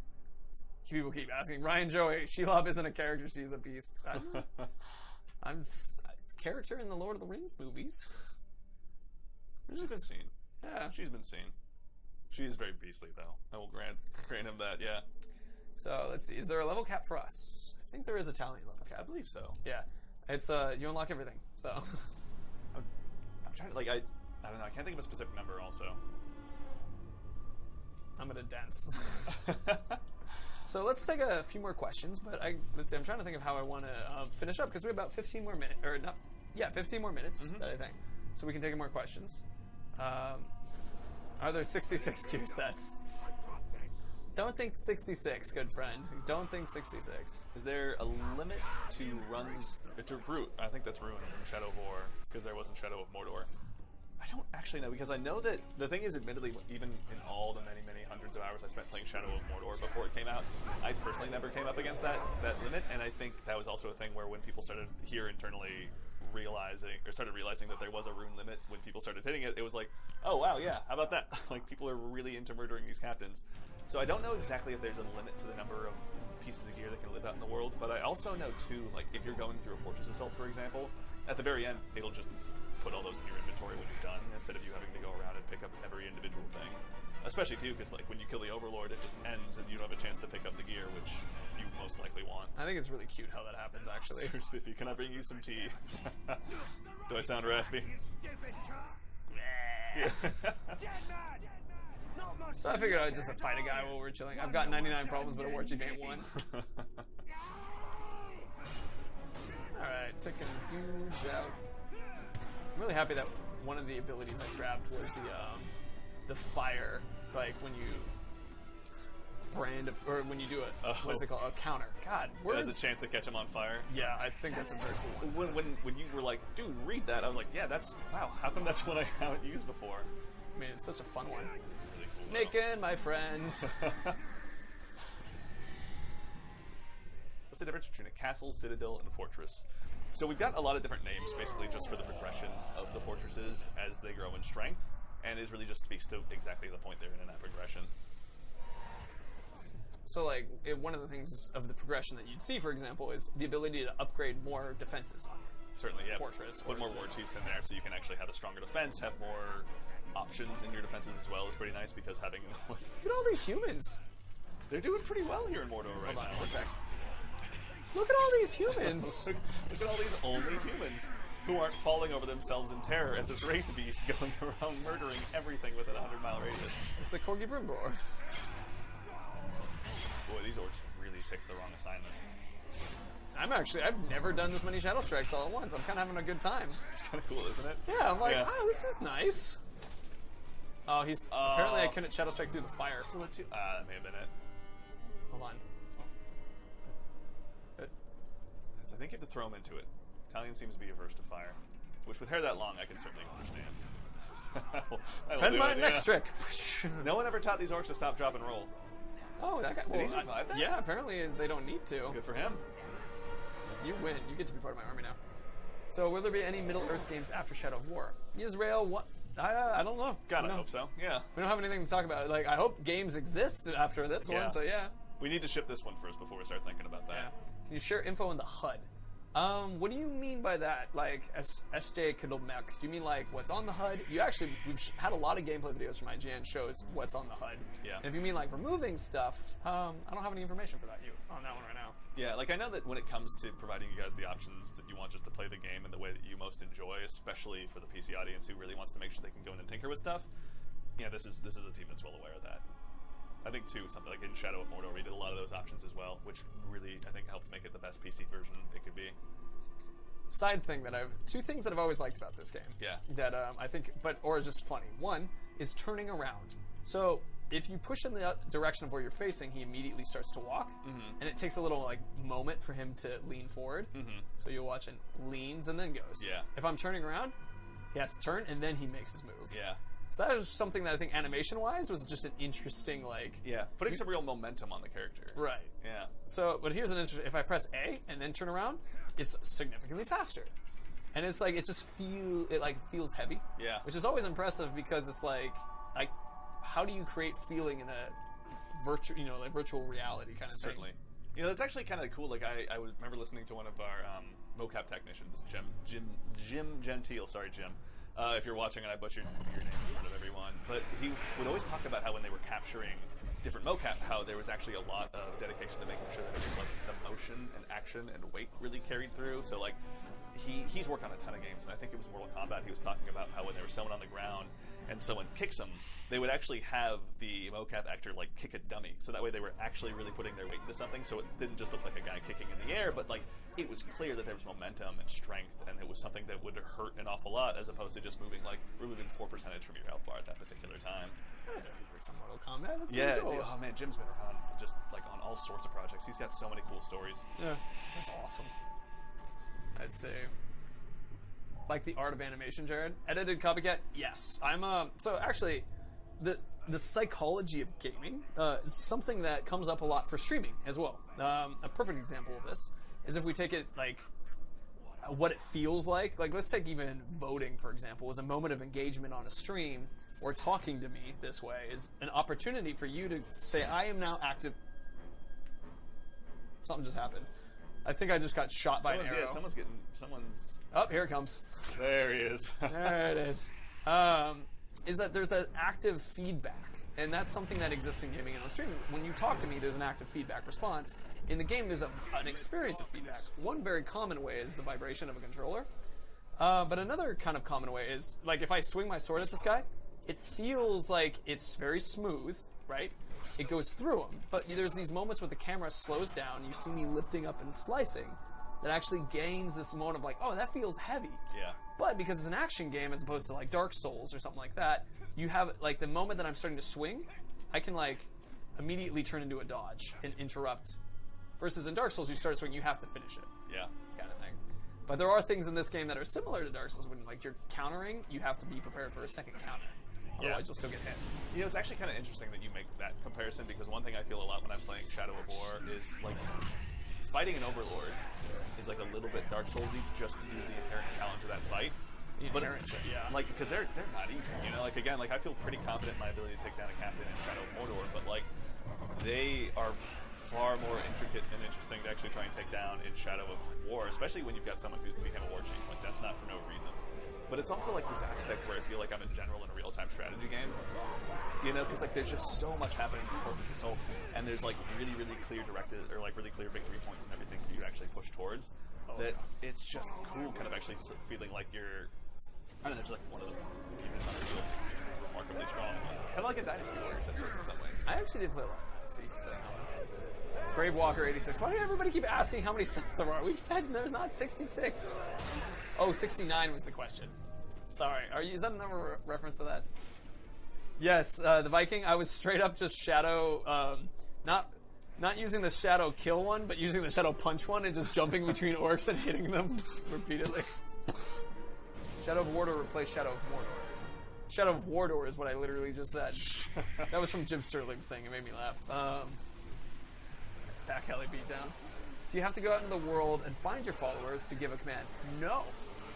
People keep asking. Ryan Joey, Shelob isn't a character, she's a beast. It's character in the Lord of the Rings movies. She's been seen. Yeah. She's been seen. She is very beastly, though. I will grant him that, yeah. So, let's see. Is there a level cap for us? I think there is a Talion level cap. I believe so. Yeah. It's, you unlock everything, so. I'm trying to, I don't know, I can't think of a specific number, also. I'm gonna dance. So let's take a few more questions, but let's see, I'm trying to think of how I want to finish up, because we have about 15 more minutes, 15 more minutes, that I think. So we can take more questions. Are there 66 Q sets? Don't think 66, good friend. Don't think 66. Is there a limit to runs, to Root? I think that's Rune from Shadow of War, because there wasn't Shadow of Mordor. I don't actually know, because I know that the thing is, admittedly, even in all the many, many hundreds of hours I spent playing Shadow of Mordor before it came out, I personally never came up against that limit, and I think that was also a thing where when people started here internally started realizing that there was a rune limit, when people started hitting it, it was like, oh wow, yeah, how about that? People are really into murdering these captains. So I don't know exactly if there's a limit to the number of pieces of gear that can live out in the world, but I also know too, if you're going through a fortress assault, for example, at the very end, it'll just put all those in your inventory when you're done, instead of you having to go around and pick up every individual thing. Especially too, because like when you kill the Overlord, it just ends and you don't have a chance to pick up the gear, which you most likely want. I think it's really cute how that happens, actually. Sir Spiffy, can I bring you some tea? Do I sound raspy? So I figured I'd just fight a guy while we're chilling. I've got 99 problems, but a war chief ain't one. Alright, taking dudes out. I'm really happy that one of the abilities I grabbed was the fire, like when you brand, or when you do a, what is it called, a counter. God, words. There's a chance to catch him on fire. Yeah, I think that's a very cool one. When you were like, dude, read that, I was like, yeah, that's, wow, how come that's one I haven't used before? I mean, it's such a fun one. Really cool. Making my friends. What's the difference between a castle, citadel, and fortress? So we've got a lot of different names, basically just for the progression of the fortresses as they grow in strength, and it really just speaks to exactly the point they're in that progression. So, like, one of the things of the progression that you'd see, for example, is the ability to upgrade more defenses on your Certainly, yeah. fortress. Put more war chiefs in there so you can actually have a stronger defense, have more options in your defenses as well is pretty nice, because having... Look at all these humans. They're doing pretty well here in Mordor right Hold on, now. one sec. Look at all these humans. Look at all these only humans who aren't falling over themselves in terror at this wraith beast going around murdering everything within a 100-mile radius. It's the Corgi-Brimbor. Boy, these orcs really picked the wrong assignment. I've never done this many Shadow Strikes all at once. I'm kind of having a good time. It's kind of cool, isn't it? Yeah, I'm like, oh, this is nice. Oh, he's, apparently I couldn't Shadow Strike through the fire. Still a two. That may have been it. Hold on. I think you have to throw him into it. Talion seems to be averse to fire, which with hair that long, I can certainly understand. Fend my next trick. No one ever taught these orcs to stop, drop, and roll. Oh, that guy. Did he survive that? Yeah, apparently they don't need to. Good for him. You win. You get to be part of my army now. So, will there be any Middle-earth games after Shadow of War? Israel, what? I don't know. God, I hope so. Yeah. We don't have anything to talk about. Like, I hope games exist after this one, so yeah. We need to ship this one first before we start thinking about that. Yeah. Can you share info on the HUD? What do you mean by that? Like, SJ Kiddlemek? Do you mean like what's on the HUD? We've had a lot of gameplay videos from IGN shows what's on the HUD. Yeah. And if you mean like removing stuff, I don't have any information for that on that one right now. Yeah, like I know that when it comes to providing you guys the options that you want just to play the game in the way that you most enjoy, especially for the PC audience who really wants to make sure they can go in and tinker with stuff, yeah, this is a team that's well aware of that. I think too, something like in Shadow of Mordor, we did a lot of those options as well, which really, I think, helped make it the best PC version it could be. Side thing that two things that I've always liked about this game. Yeah. That I think, or is just funny. One is turning around. So if you push in the direction of where you're facing, he immediately starts to walk, and it takes a little like moment for him to lean forward. So you'll watch and leans and then goes. Yeah. If I'm turning around, he has to turn and then he makes his move. Yeah. So that was something that I think animation-wise was just an interesting, like... Yeah, putting some real momentum on the character. Right. Yeah. So, but here's an interesting... If I press A and then turn around, it's significantly faster. And it's like, it feels heavy. Yeah. Which is always impressive because it's like, how do you create feeling in a virtual reality kind of thing? Certainly. You know, that's actually kind of cool. Like, I remember listening to one of our mocap technicians, Jim Gentile. Sorry, Jim. If you're watching and I butchered your name in front of everyone. But he would always talk about how when they were capturing different mocap, how there was actually a lot of dedication to making sure that it was like the motion and action and weight really carried through. So like he's worked on a ton of games, and I think it was Mortal Kombat. He was talking about how when there was someone on the ground and someone kicks them, they would actually have the mocap actor like kick a dummy, so that way they were actually really putting their weight into something, so it didn't just look like a guy kicking in the air, but like it was clear that there was momentum and strength, and it was something that would hurt an awful lot as opposed to just removing 4% from your health bar at that particular time. Some Mortal Kombat. That's yeah, really cool. Dude, oh man, Jim's been around just like on all sorts of projects. He's got so many cool stories. Yeah, that's awesome. I'd say, like the art of animation, Jared. Edited copycat, yes. So actually, the psychology of gaming is something that comes up a lot for streaming as well. A perfect example of this is if we take it like what it feels like. Like let's take even voting, for example, as a moment of engagement on a stream, or talking to me this way is an opportunity for you to say, I am now active. Something just happened. I think I just got shot by an arrow. Yeah, someone's. Oh, here it comes. There he is. There it is. Is that there's that active feedback, and that's something that exists in gaming and on streaming. When you talk to me, there's an active feedback response. In the game, there's an experience of feedback. One very common way is the vibration of a controller. But another kind of common way is, like, if I swing my sword at this guy, it feels like it's very smooth, right? It goes through him. But there's these moments where the camera slows down, you see me lifting up and slicing, that actually gains this moment of like, oh, that feels heavy. Yeah. But because it's an action game as opposed to like Dark Souls or something like that, you have like the moment that I'm starting to swing, I can like immediately turn into a dodge and interrupt. Versus in Dark Souls, you start swinging, you have to finish it. Yeah. Kind of thing. But there are things in this game that are similar to Dark Souls. When like you're countering, you have to be prepared for a second counter. Otherwise, you'll still get hit. You know, it's actually kind of interesting that you make that comparison because one thing I feel a lot when I'm playing Shadow of War is like fighting an Overlord is like a little bit Dark Soulsy just due to the inherent challenge of that fight. Like because they're not easy. You know, like again, like I feel pretty confident in my ability to take down a captain in Shadow of Mordor, but like they are far more intricate and interesting to actually try and take down in Shadow of War, especially when you've got someone who became a war chief. Like that's not for no reason. But it's also like this aspect where I feel like I'm a general in a real-time strategy game. You know, because like there's just so much happening in Fortress of Soul, and there's like really, really clear directed or like really clear victory points and everything for you to actually push towards. That it's just cool, kind of actually feeling like you're. I don't know, just like one of the units on the field, just remarkably strong. Kind of like a Dynasty Warriors, I suppose, in some ways. I actually did play a lot of Dynasty. Brave Walker 86. Why do everybody keep asking how many sets there are? We've said there's not 66. Oh, 69 was the question. Sorry. Is that another reference to that? Yes, the Viking. I was straight up just Shadow, not using the Shadow kill one, but using the Shadow punch one and just jumping between orcs and hitting them repeatedly. Shadow of Mordor replaced Shadow of Mordor. Shadow of Mordor is what I literally just said. That was from Jim Sterling's thing. It made me laugh. Back alley beatdown. Do you have to go out into the world and find your followers to give a command? No.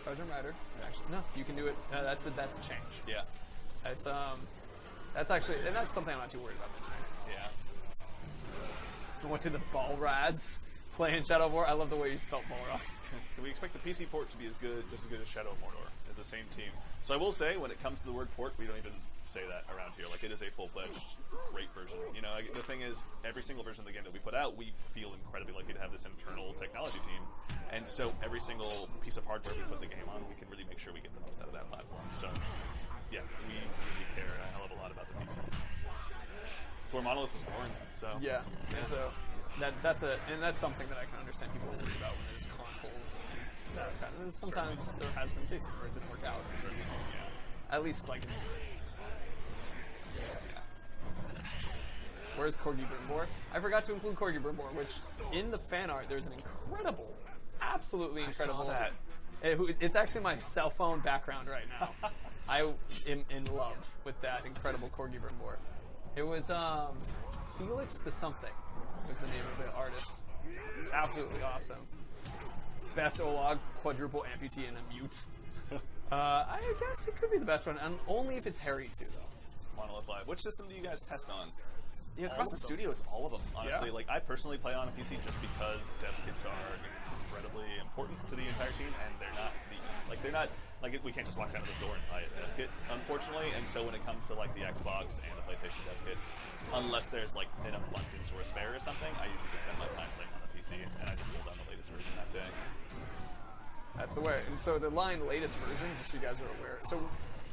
Sergeant Ryder. Actually, no, you can do it. That's a change. Yeah. That's actually, and that's something I'm not too worried about mentioning. Yeah. I went to the Balrads playing Shadow of War. I love the way you spelled Balrog. Can we expect the PC port to be just as good as Shadow of Mordor, as the same team? So I will say, when it comes to the word port, we don't even say that around here. Like, it is a full-fledged, great version. You know, the thing is, every single version of the game that we put out, we feel incredibly lucky to have this internal technology team. And so every single piece of hardware we put the game on, we can really make sure we get the most out of that platform. So, yeah, we really care a hell of a lot about the PC. It's where Monolith was born, so... Yeah, and so... That's something that I can understand people worry about when there's consoles. That kind of, sometimes there has been cases where it didn't work out. So, at least like. Yeah. Where's Corgi Brimbor? I forgot to include Corgi Brimbor, which in the fan art there's an incredible, absolutely incredible. I saw that. It's actually my cell phone background right now. I am in love with that incredible Corgi Brimbor. It was Felix the something. Was the name of the artist. It's absolutely awesome. Best Olog, quadruple amputee, and a mute. I guess it could be the best one, and only if it's Harry too, though. Monolith Live. Which system do you guys test on? Yeah, across the studio, it's all of them. Honestly, like I personally play on a PC just because dev kits are incredibly important to the entire team, and they're not we can't just walk down to the store and buy a dev kit, unfortunately. And so when it comes to like the Xbox and the PlayStation dev kits, unless there's like an abundance or a spare or something, I usually just spend my time playing on the PC and I just roll down the latest version that day. That's the way. And so the line latest version, just so you guys are aware. So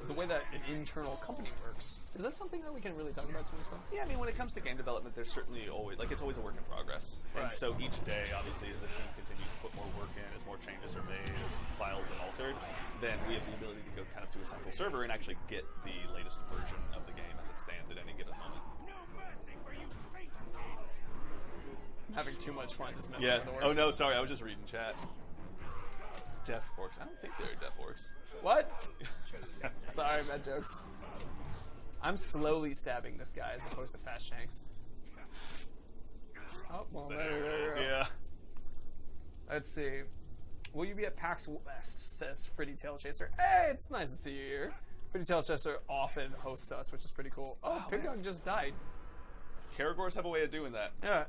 the way that an internal company works, is that something that we can really talk about to an extent? Yeah, I mean, when it comes to game development, there's certainly always, it's always a work in progress. Right. And so each day, obviously, as the team continues to put more work in, as more changes are made, as files are altered, then we have the ability to go kind of to a central server and actually get the latest version of the game as it stands at any given moment. I'm having too much fun just messing with the orcs. Oh no, sorry, I was just reading chat. Deaf orcs. I don't think they're deaf orcs. What? Sorry, bad jokes. I'm slowly stabbing this guy as opposed to fast shanks. Oh, well, there you go. Yeah. Let's see. Will you be at PAX West, says Fritty Tail Chaser. Hey, it's nice to see you here. Fritty Tail Chaser often hosts us, which is pretty cool. Oh, Pigdog just died. Caragors have a way of doing that. Yeah,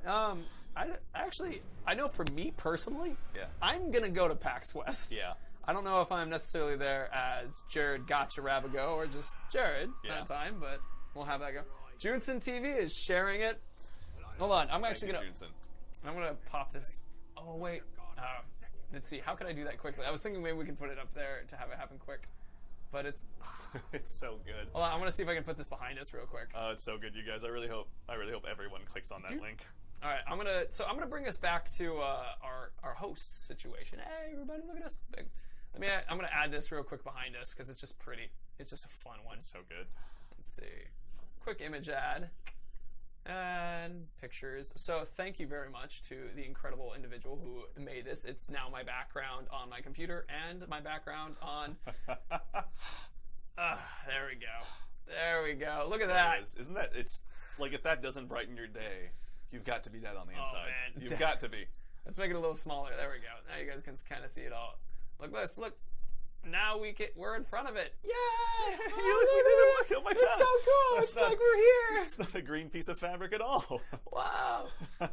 I know for me personally, Yeah. I'm gonna go to PAX West. Yeah. I don't know if I'm necessarily there as Jared Gotcha Rabago or just Jared that time, but we'll have that go. Junson TV is sharing it. Hold on, I'm actually gonna. I'm gonna pop this. Oh wait. Let's see. How can I do that quickly? I was thinking maybe we can put it up there to have it happen quick, but it's. It's so good. Hold on, I'm gonna see if I can put this behind us real quick. Oh, it's so good, you guys. I really hope everyone clicks on that link. All right, I'm gonna bring us back to our host situation. Hey, everybody, look at us. I'm gonna add this real quick behind us because it's just pretty. It's just a fun one. It's so good. Let's see. Quick image ad and pictures. So thank you very much to the incredible individual who made this. It's now my background on my computer and my background on. There we go. There we go. Look at that. Isn't that? It's like if that doesn't brighten your day, you've got to be dead on the inside. Man. You've got to be. Let's make it a little smaller. There we go. Now you guys can kind of see it all. Look at this. Look. Now we're in front of it. Yay! Oh my god. It's so cool. It's like we're here. It's not a green piece of fabric at all. Wow.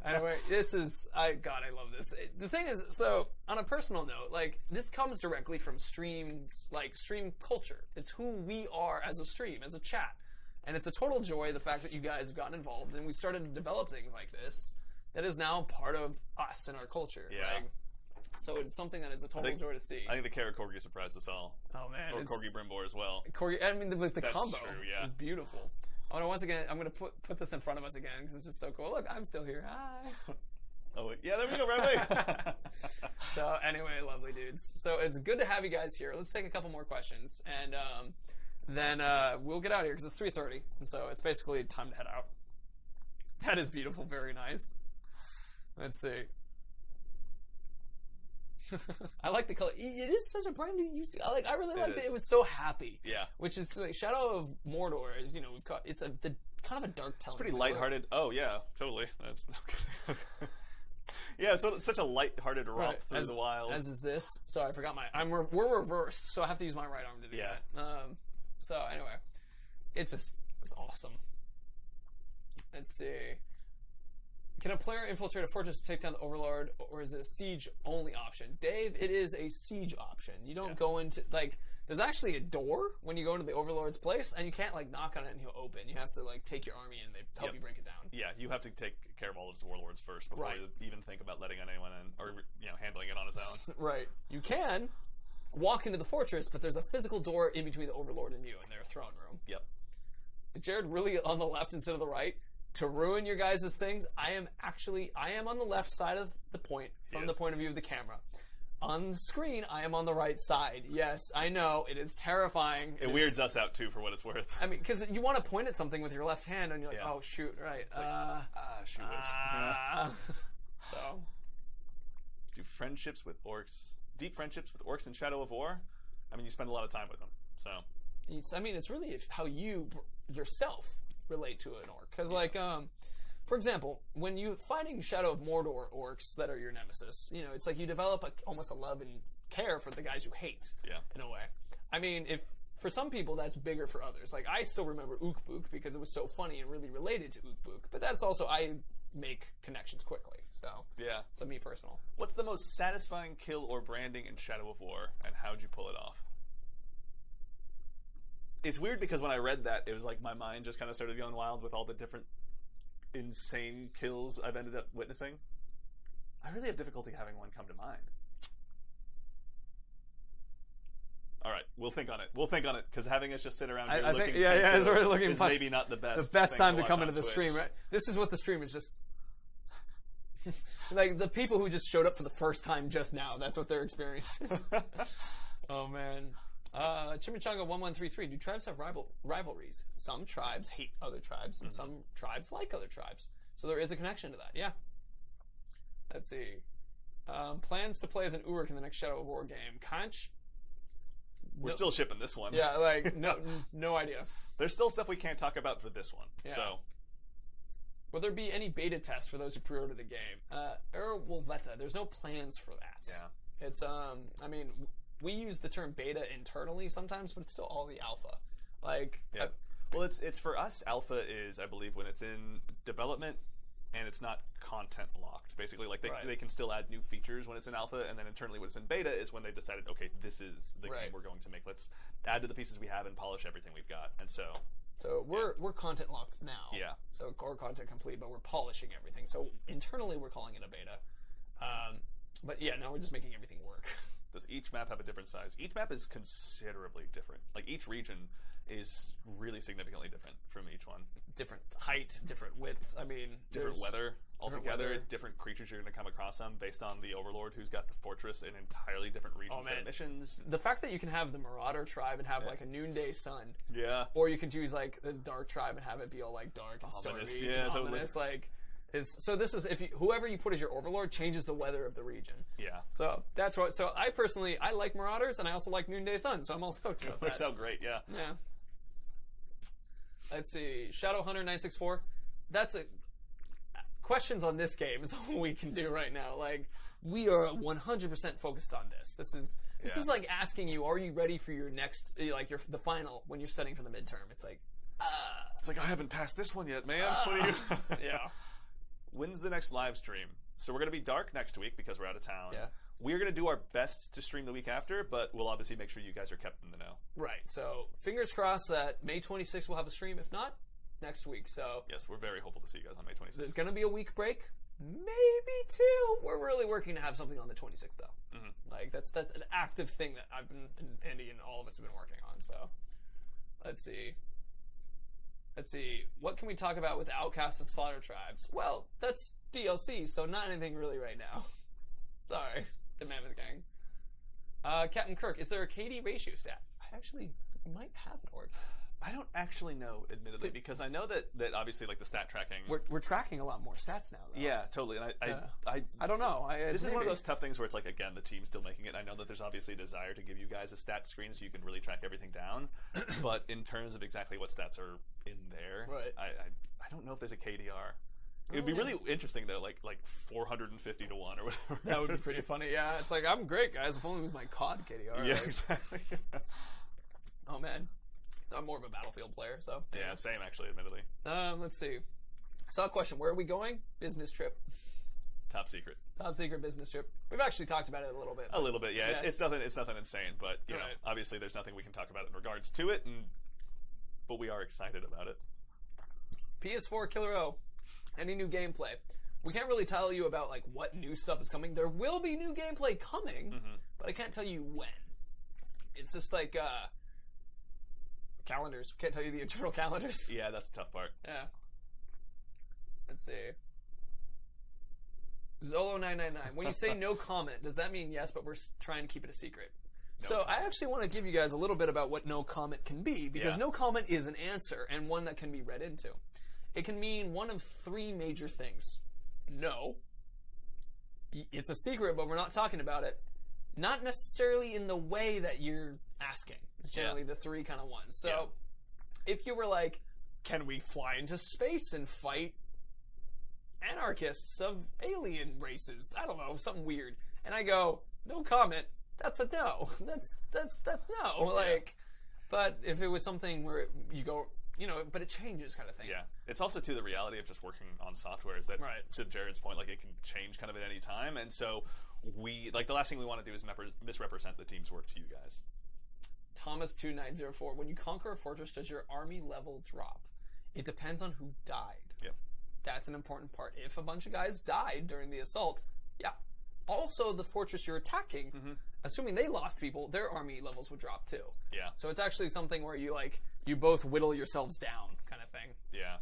Anyway, this is I love this. The thing is, so on a personal note, like this comes directly from streams, like stream culture. It's who we are as a stream, as a chat. And it's a total joy the fact that you guys have gotten involved and we started to develop things like this that is now part of us and our culture. Yeah. Right? So it's something that is a total joy to see. I think the Carrot Corgi surprised us all. Oh man, or Corgi Brimbor as well. Corgi, I mean, the combo true, is beautiful. Oh no! Once again, I'm going to put this in front of us again because it's just so cool. Look, I'm still here. Hi. Oh wait, yeah, there we go, right away. So anyway, lovely dudes. So it's good to have you guys here. Let's take a couple more questions, and then we'll get out of here because it's 3:30, and so it's basically time to head out. That is beautiful. Very nice. Let's see. I like the color. It is such a brightly used. I really liked it. It was so happy. Yeah. Which is like Shadow of Mordor is we've got it's kind of a dark tone. It's pretty lighthearted. Oh yeah, totally. That's okay. Yeah, it's such a lighthearted romp through the wild. As is this. Sorry, I forgot we're reversed, so I have to use my right arm to do that. So anyway, it's awesome. Let's see. Can a player infiltrate a fortress to take down the Overlord, or is it a siege-only option? Dave, it is a siege option. You don't go into, there's actually a door when you go into the Overlord's place, and you can't, knock on it and he'll open. You have to, take your army in and they help you break it down. Yeah, you have to take care of all of his warlords first before you even think about letting anyone in, or, handling it on his own. Right. You can walk into the fortress, but there's a physical door in between the Overlord and you in their throne room. Yep. Is Jared really on the left instead of the right? To ruin your guys' things, I am on the left side of the point from the point of view of the camera. On the screen, I am on the right side. Yes, I know, it is terrifying. It weirds us out, too, for what it's worth. I mean, because you want to point at something with your left hand, and you're like, oh, shoot, right. Shoot it. So. Do friendships with orcs, deep friendships with orcs in Shadow of War? I mean, you spend a lot of time with them, so. It's really how you yourself relate to an orc. Because, for example, when you're fighting Shadow of Mordor orcs that are your nemesis, it's like you develop almost a love and care for the guys you hate, in a way. I mean, if for some people that's bigger for others. I still remember Ukbook because it was so funny and really related to Ukbook, but that's also, I make connections quickly, so. Yeah. It's me personal. What's the most satisfying kill or branding in Shadow of War, and how'd you pull it off? It's weird because when I read that, it was like my mind just kind of started going wild with all the different insane kills I've ended up witnessing. I really have difficulty having one come to mind. All right, we'll think on it. Because having us just sit around here looking is maybe not the best. The best time to come into the stream, right? This is what the stream is just. The people who just showed up for the first time just now, that's what their experience is. Oh, man. Chimichanga1133, do tribes have rivalries? Some tribes hate other tribes, and some tribes like other tribes. So there is a connection to that, yeah. Let's see. Plans to play as an Uruk in the next Shadow of War game. Conch? We're still shipping this one. Yeah, no idea. There's still stuff we can't talk about for this one, so... Will there be any beta tests for those who pre-order the game? Wolveta, there's no plans for that. Yeah. It's, I mean... We use the term beta internally sometimes, but it's still all the alpha. Well, it's for us. Alpha is, I believe, when it's in development and it's not content locked. Basically, like Right. they can still add new features when it's in alpha, and then internally when it's in beta is when they decided, okay, this is the Right. game we're going to make. Let's add to the pieces we have and polish everything we've got. And so we're content locked now. Yeah. So core content complete, but we're polishing everything. So internally we're calling it a beta. But yeah, now we're just making everything work. does each map have a different size? Each map is considerably different. Like each region is really significantly different from each one. Different height, different width. I mean, Different weather altogether. weather. Different creatures you're going to come across them based on the Overlord who's got the fortress in entirely different regions man. and missions. The fact that you can have the Marauder tribe and have like a noonday sun, Yeah. or you could use like the Dark tribe and have it be all like dark and Ominous, stormy, yeah, and totally. ominous. Like, so this is whoever you put as your Overlord changes the weather of the region. Yeah. So that's what. So I personally like Marauders and I also like Noonday Sun. So I'm all stoked about Works that. out great, yeah. Yeah. Let's see. Shadow Hunter 964. That's a questions on this game is all we can do right now. Like we are 100% focused on this. This is like asking you, are you ready for your next the final when you're studying for the midterm? It's like It's like, I haven't passed this one yet, man. What are you? yeah. When's the next live stream? So we're going to be dark next week because we're out of town. Yeah. We're going to do our best to stream the week after, but we'll obviously make sure you guys are kept in the know. Right. So fingers crossed that May 26th we'll have a stream. If not, next week. So Yes, we're very hopeful to see you guys on May 26th. there's going to be a week break, maybe two. We're really working to have something on the 26th though. Mhm. Like that's an active thing that I've been and Andy and all of us have been working on. So let's see. What can we talk about with the Outcast and Slaughter Tribes? Well, that's DLC, so not anything really right now. Sorry, the Mammoth Gang. Captain Kirk, is there a KD ratio stat? We might have an org. I don't actually know, admittedly, because I know that obviously like the stat tracking. We're tracking a lot more stats now, though. Yeah, totally. And I don't know. This is one of those tough things where it's like, again, the team's still making it. I know that there's obviously a desire to give you guys a stat screen so you can really track everything down. But in terms of exactly what stats are in there, Right. I don't know if there's a KDR. It would be really interesting though, like 450 to 1 or whatever. That would be pretty funny. Yeah, it's like I'm great, guys. If only it was my COD KDR. Yeah, like, exactly. oh man, I'm more of a Battlefield player, so Yeah, same actually, admittedly. Let's see. So a question: where are we going? Business trip. Top secret. Top secret business trip. We've actually talked about it a little bit. A little bit, yeah. Yeah. It's nothing insane, but you know, Right. obviously there's nothing we can talk about in regards to it, but we are excited about it. PS4 Killer O. Any new gameplay? We can't really tell you about like what new stuff is coming. There will be new gameplay coming, but I can't tell you when. It's just like calendars. Can't tell you the internal calendars. Yeah, that's the tough part. Yeah. Let's see. Zolo999. When you say no comment, does that mean yes, but we're trying to keep it a secret? So I actually want to give you guys a little bit about what no comment can be, because Yeah. no comment is an answer and one that can be read into. It can mean one of three major things. No. It's a secret, but we're not talking about it. Not necessarily in the way that you're asking. It's generally the three kind of ones. So if you were like, can we fly into space and fight anarchists of alien races? I don't know, something weird. And I go, no comment. That's a no. That's no. Like, but if it was something where you go, but it changes kind of thing. Yeah. It's also, too, the reality of just working on software is that, Right. to Jared's point, like, it can change kind of at any time. And so the last thing we want to do is misrepresent the team's work to you guys. Thomas2904, when you conquer a fortress, does your army level drop? It depends on who died. Yep. That's an important part. If a bunch of guys died during the assault, yeah. Also, the fortress you're attacking, assuming they lost people, their army levels would drop too. Yeah. So it's actually something where you both whittle yourselves down kind of thing. Yeah.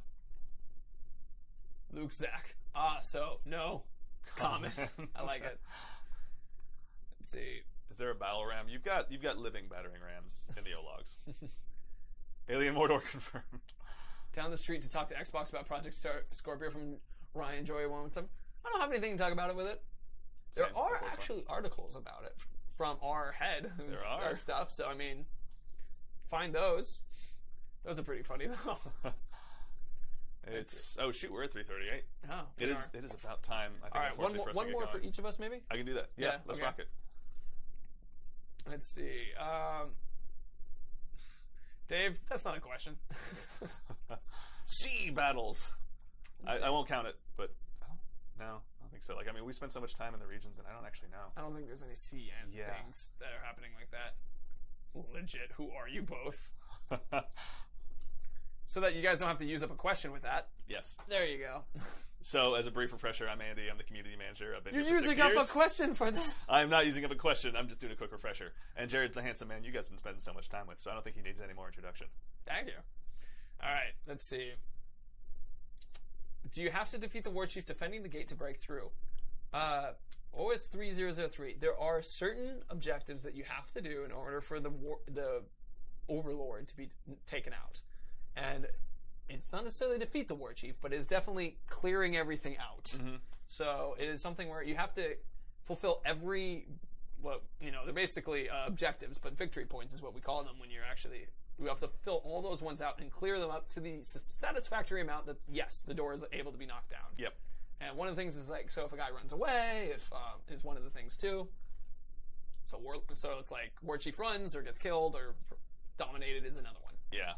Luke Zach. So no comment. I like it. Let's see. Is there a battle ram? You've got living battering rams in the O-logs. Alien Mordor confirmed. Down the street to talk to Xbox about Project Scorpio from Ryan Joy Williamson. I don't have anything to talk about it with it. There Same, are unfortunately. actually articles about it from our head who's There are. our stuff. So I mean, find those. Those are pretty funny though. It's shoot, we're at 3:38. Oh, It is about time. I think. All right, one unfortunately, more, for us to get for going. each of us, maybe. I can do that. Yeah, let's okay. rock it. Let's see. Dave, that's not a question. Sea battles. I won't count it, but No, I don't think so. Like, I mean, we spend so much time in the regions, and I don't actually know. I don't think there's any sea things that are happening like that. Legit, who are you both? So that you guys don't have to use up a question with that. Yes. There you go. So, as a brief refresher, I'm Andy. I'm the community manager. I've been You're here for 6 using years. up a question for that. I'm not using up a question. I'm just doing a quick refresher. And Jared's the handsome man you guys have been spending so much time with, so I don't think he needs any more introduction. Thank you. All right, let's see. Do you have to defeat the war chief defending the gate to break through? OS 3003. There are certain objectives that you have to do in order for the overlord to be taken out, and it's not necessarily defeat the war chief, but it's definitely clearing everything out. Mm-hmm. So it is something where you have to fulfill every, they're basically objectives, but victory points is what we call them when you're actually. You have to fill all those ones out and clear them up to the satisfactory amount that, yes, the door is able to be knocked down. Yep. And one of the things is like, so if a guy runs away, is one of the things too. So it's like war chief runs or gets killed or dominated is another one. Yeah.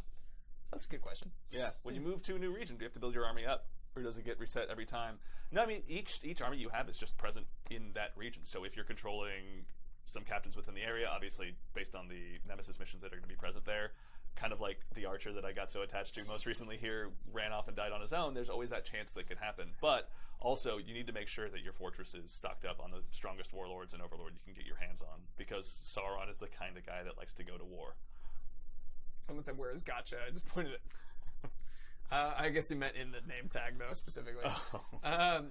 So that's a good question. Yeah. When you move to a new region, do you have to build your army up, or does it get reset every time? No, I mean each army you have is just present in that region. So if you're controlling some captains within the area, obviously based on the Nemesis missions that are going to be present there, kind of like the archer that I got so attached to most recently here ran off and died on his own, there's always that chance that could happen. But also, you need to make sure that your fortress is stocked up on the strongest warlords and overlord you can get your hands on, because Sauron is the kind of guy that likes to go to war. Someone said, "Where is Gotcha?" I just pointed it. I guess he meant in the name tag, though, specifically. Oh.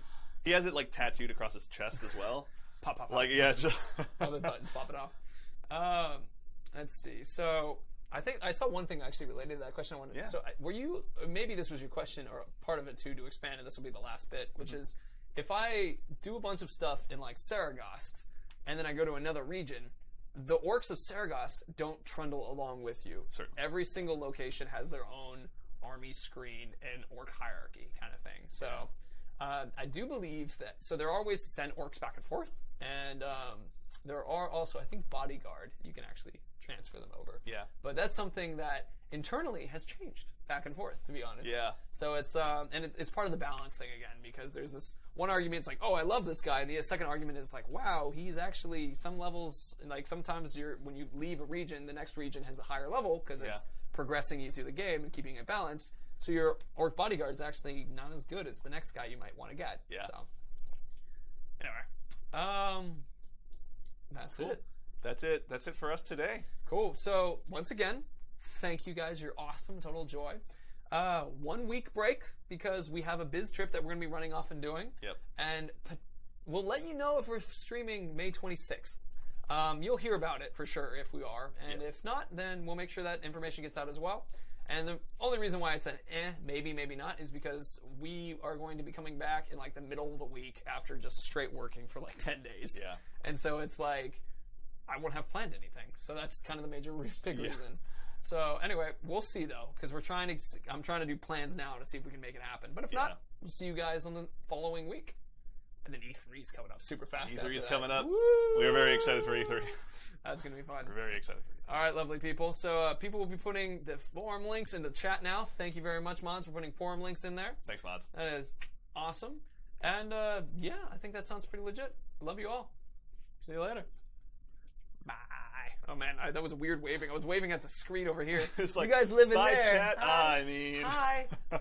He has it, like, tattooed across his chest as well. Pop, pop, pop. Like, yeah, it's just... All the buttons popping off. Let's see. So, I think I saw one thing actually related to that question. So, were you, maybe this was your question or part of it too, to expand, and this will be the last bit, which is, if I do a bunch of stuff in, like, Seregost, and then I go to another region, the orcs of Seregost don't trundle along with you. Certainly. Every single location has their own army screen and orc hierarchy kind of thing. So, I do believe that, so there are ways to send orcs back and forth, and there are also, I think, bodyguard, you can actually transfer them over. Yeah. But that's something that internally has changed back and forth, to be honest. Yeah. So it's, and it's part of the balance thing again, because there's this one argument, it's like, oh, I love this guy, and the second argument is like, wow, he's actually, some levels, like sometimes when you leave a region, the next region has a higher level, because it's progressing you through the game and keeping it balanced. So your orc bodyguard's actually not as good as the next guy you might want to get. Yeah. So, anyway, that's Cool. it. That's it for us today. Cool. So once again, thank you guys. You're awesome. Total joy. 1 week break because we have a biz trip that we're going to be running off and doing. Yep. And we'll let you know if we're streaming May 26th. You'll hear about it for sure if we are. And if not, then we'll make sure that information gets out as well. And the only reason why it's an maybe not, is because we are going to be coming back in like the middle of the week after just straight working for like 10 days. Yeah. And so it's like, I won't have planned anything. So that's kind of the big reason. So anyway, we'll see though, because I'm trying to do plans now to see if we can make it happen. But if not, we'll see you guys on the following week. And then E3 is coming up super fast. E3 is coming up. Woo! We are very excited for E3. That's going to be fun. We're very excited for E3. All right, lovely people. So people will be putting the forum links in the chat now. Thank you very much, Mods, for putting forum links in there. Thanks, Mods. That is awesome. And yeah, I think that sounds pretty legit. Love you all. See you later. Bye. Oh man, that was a weird waving. I was waving at the screen over here. It's like, you guys live in bye, there. Chat. Hi. I mean. Hi. Bye.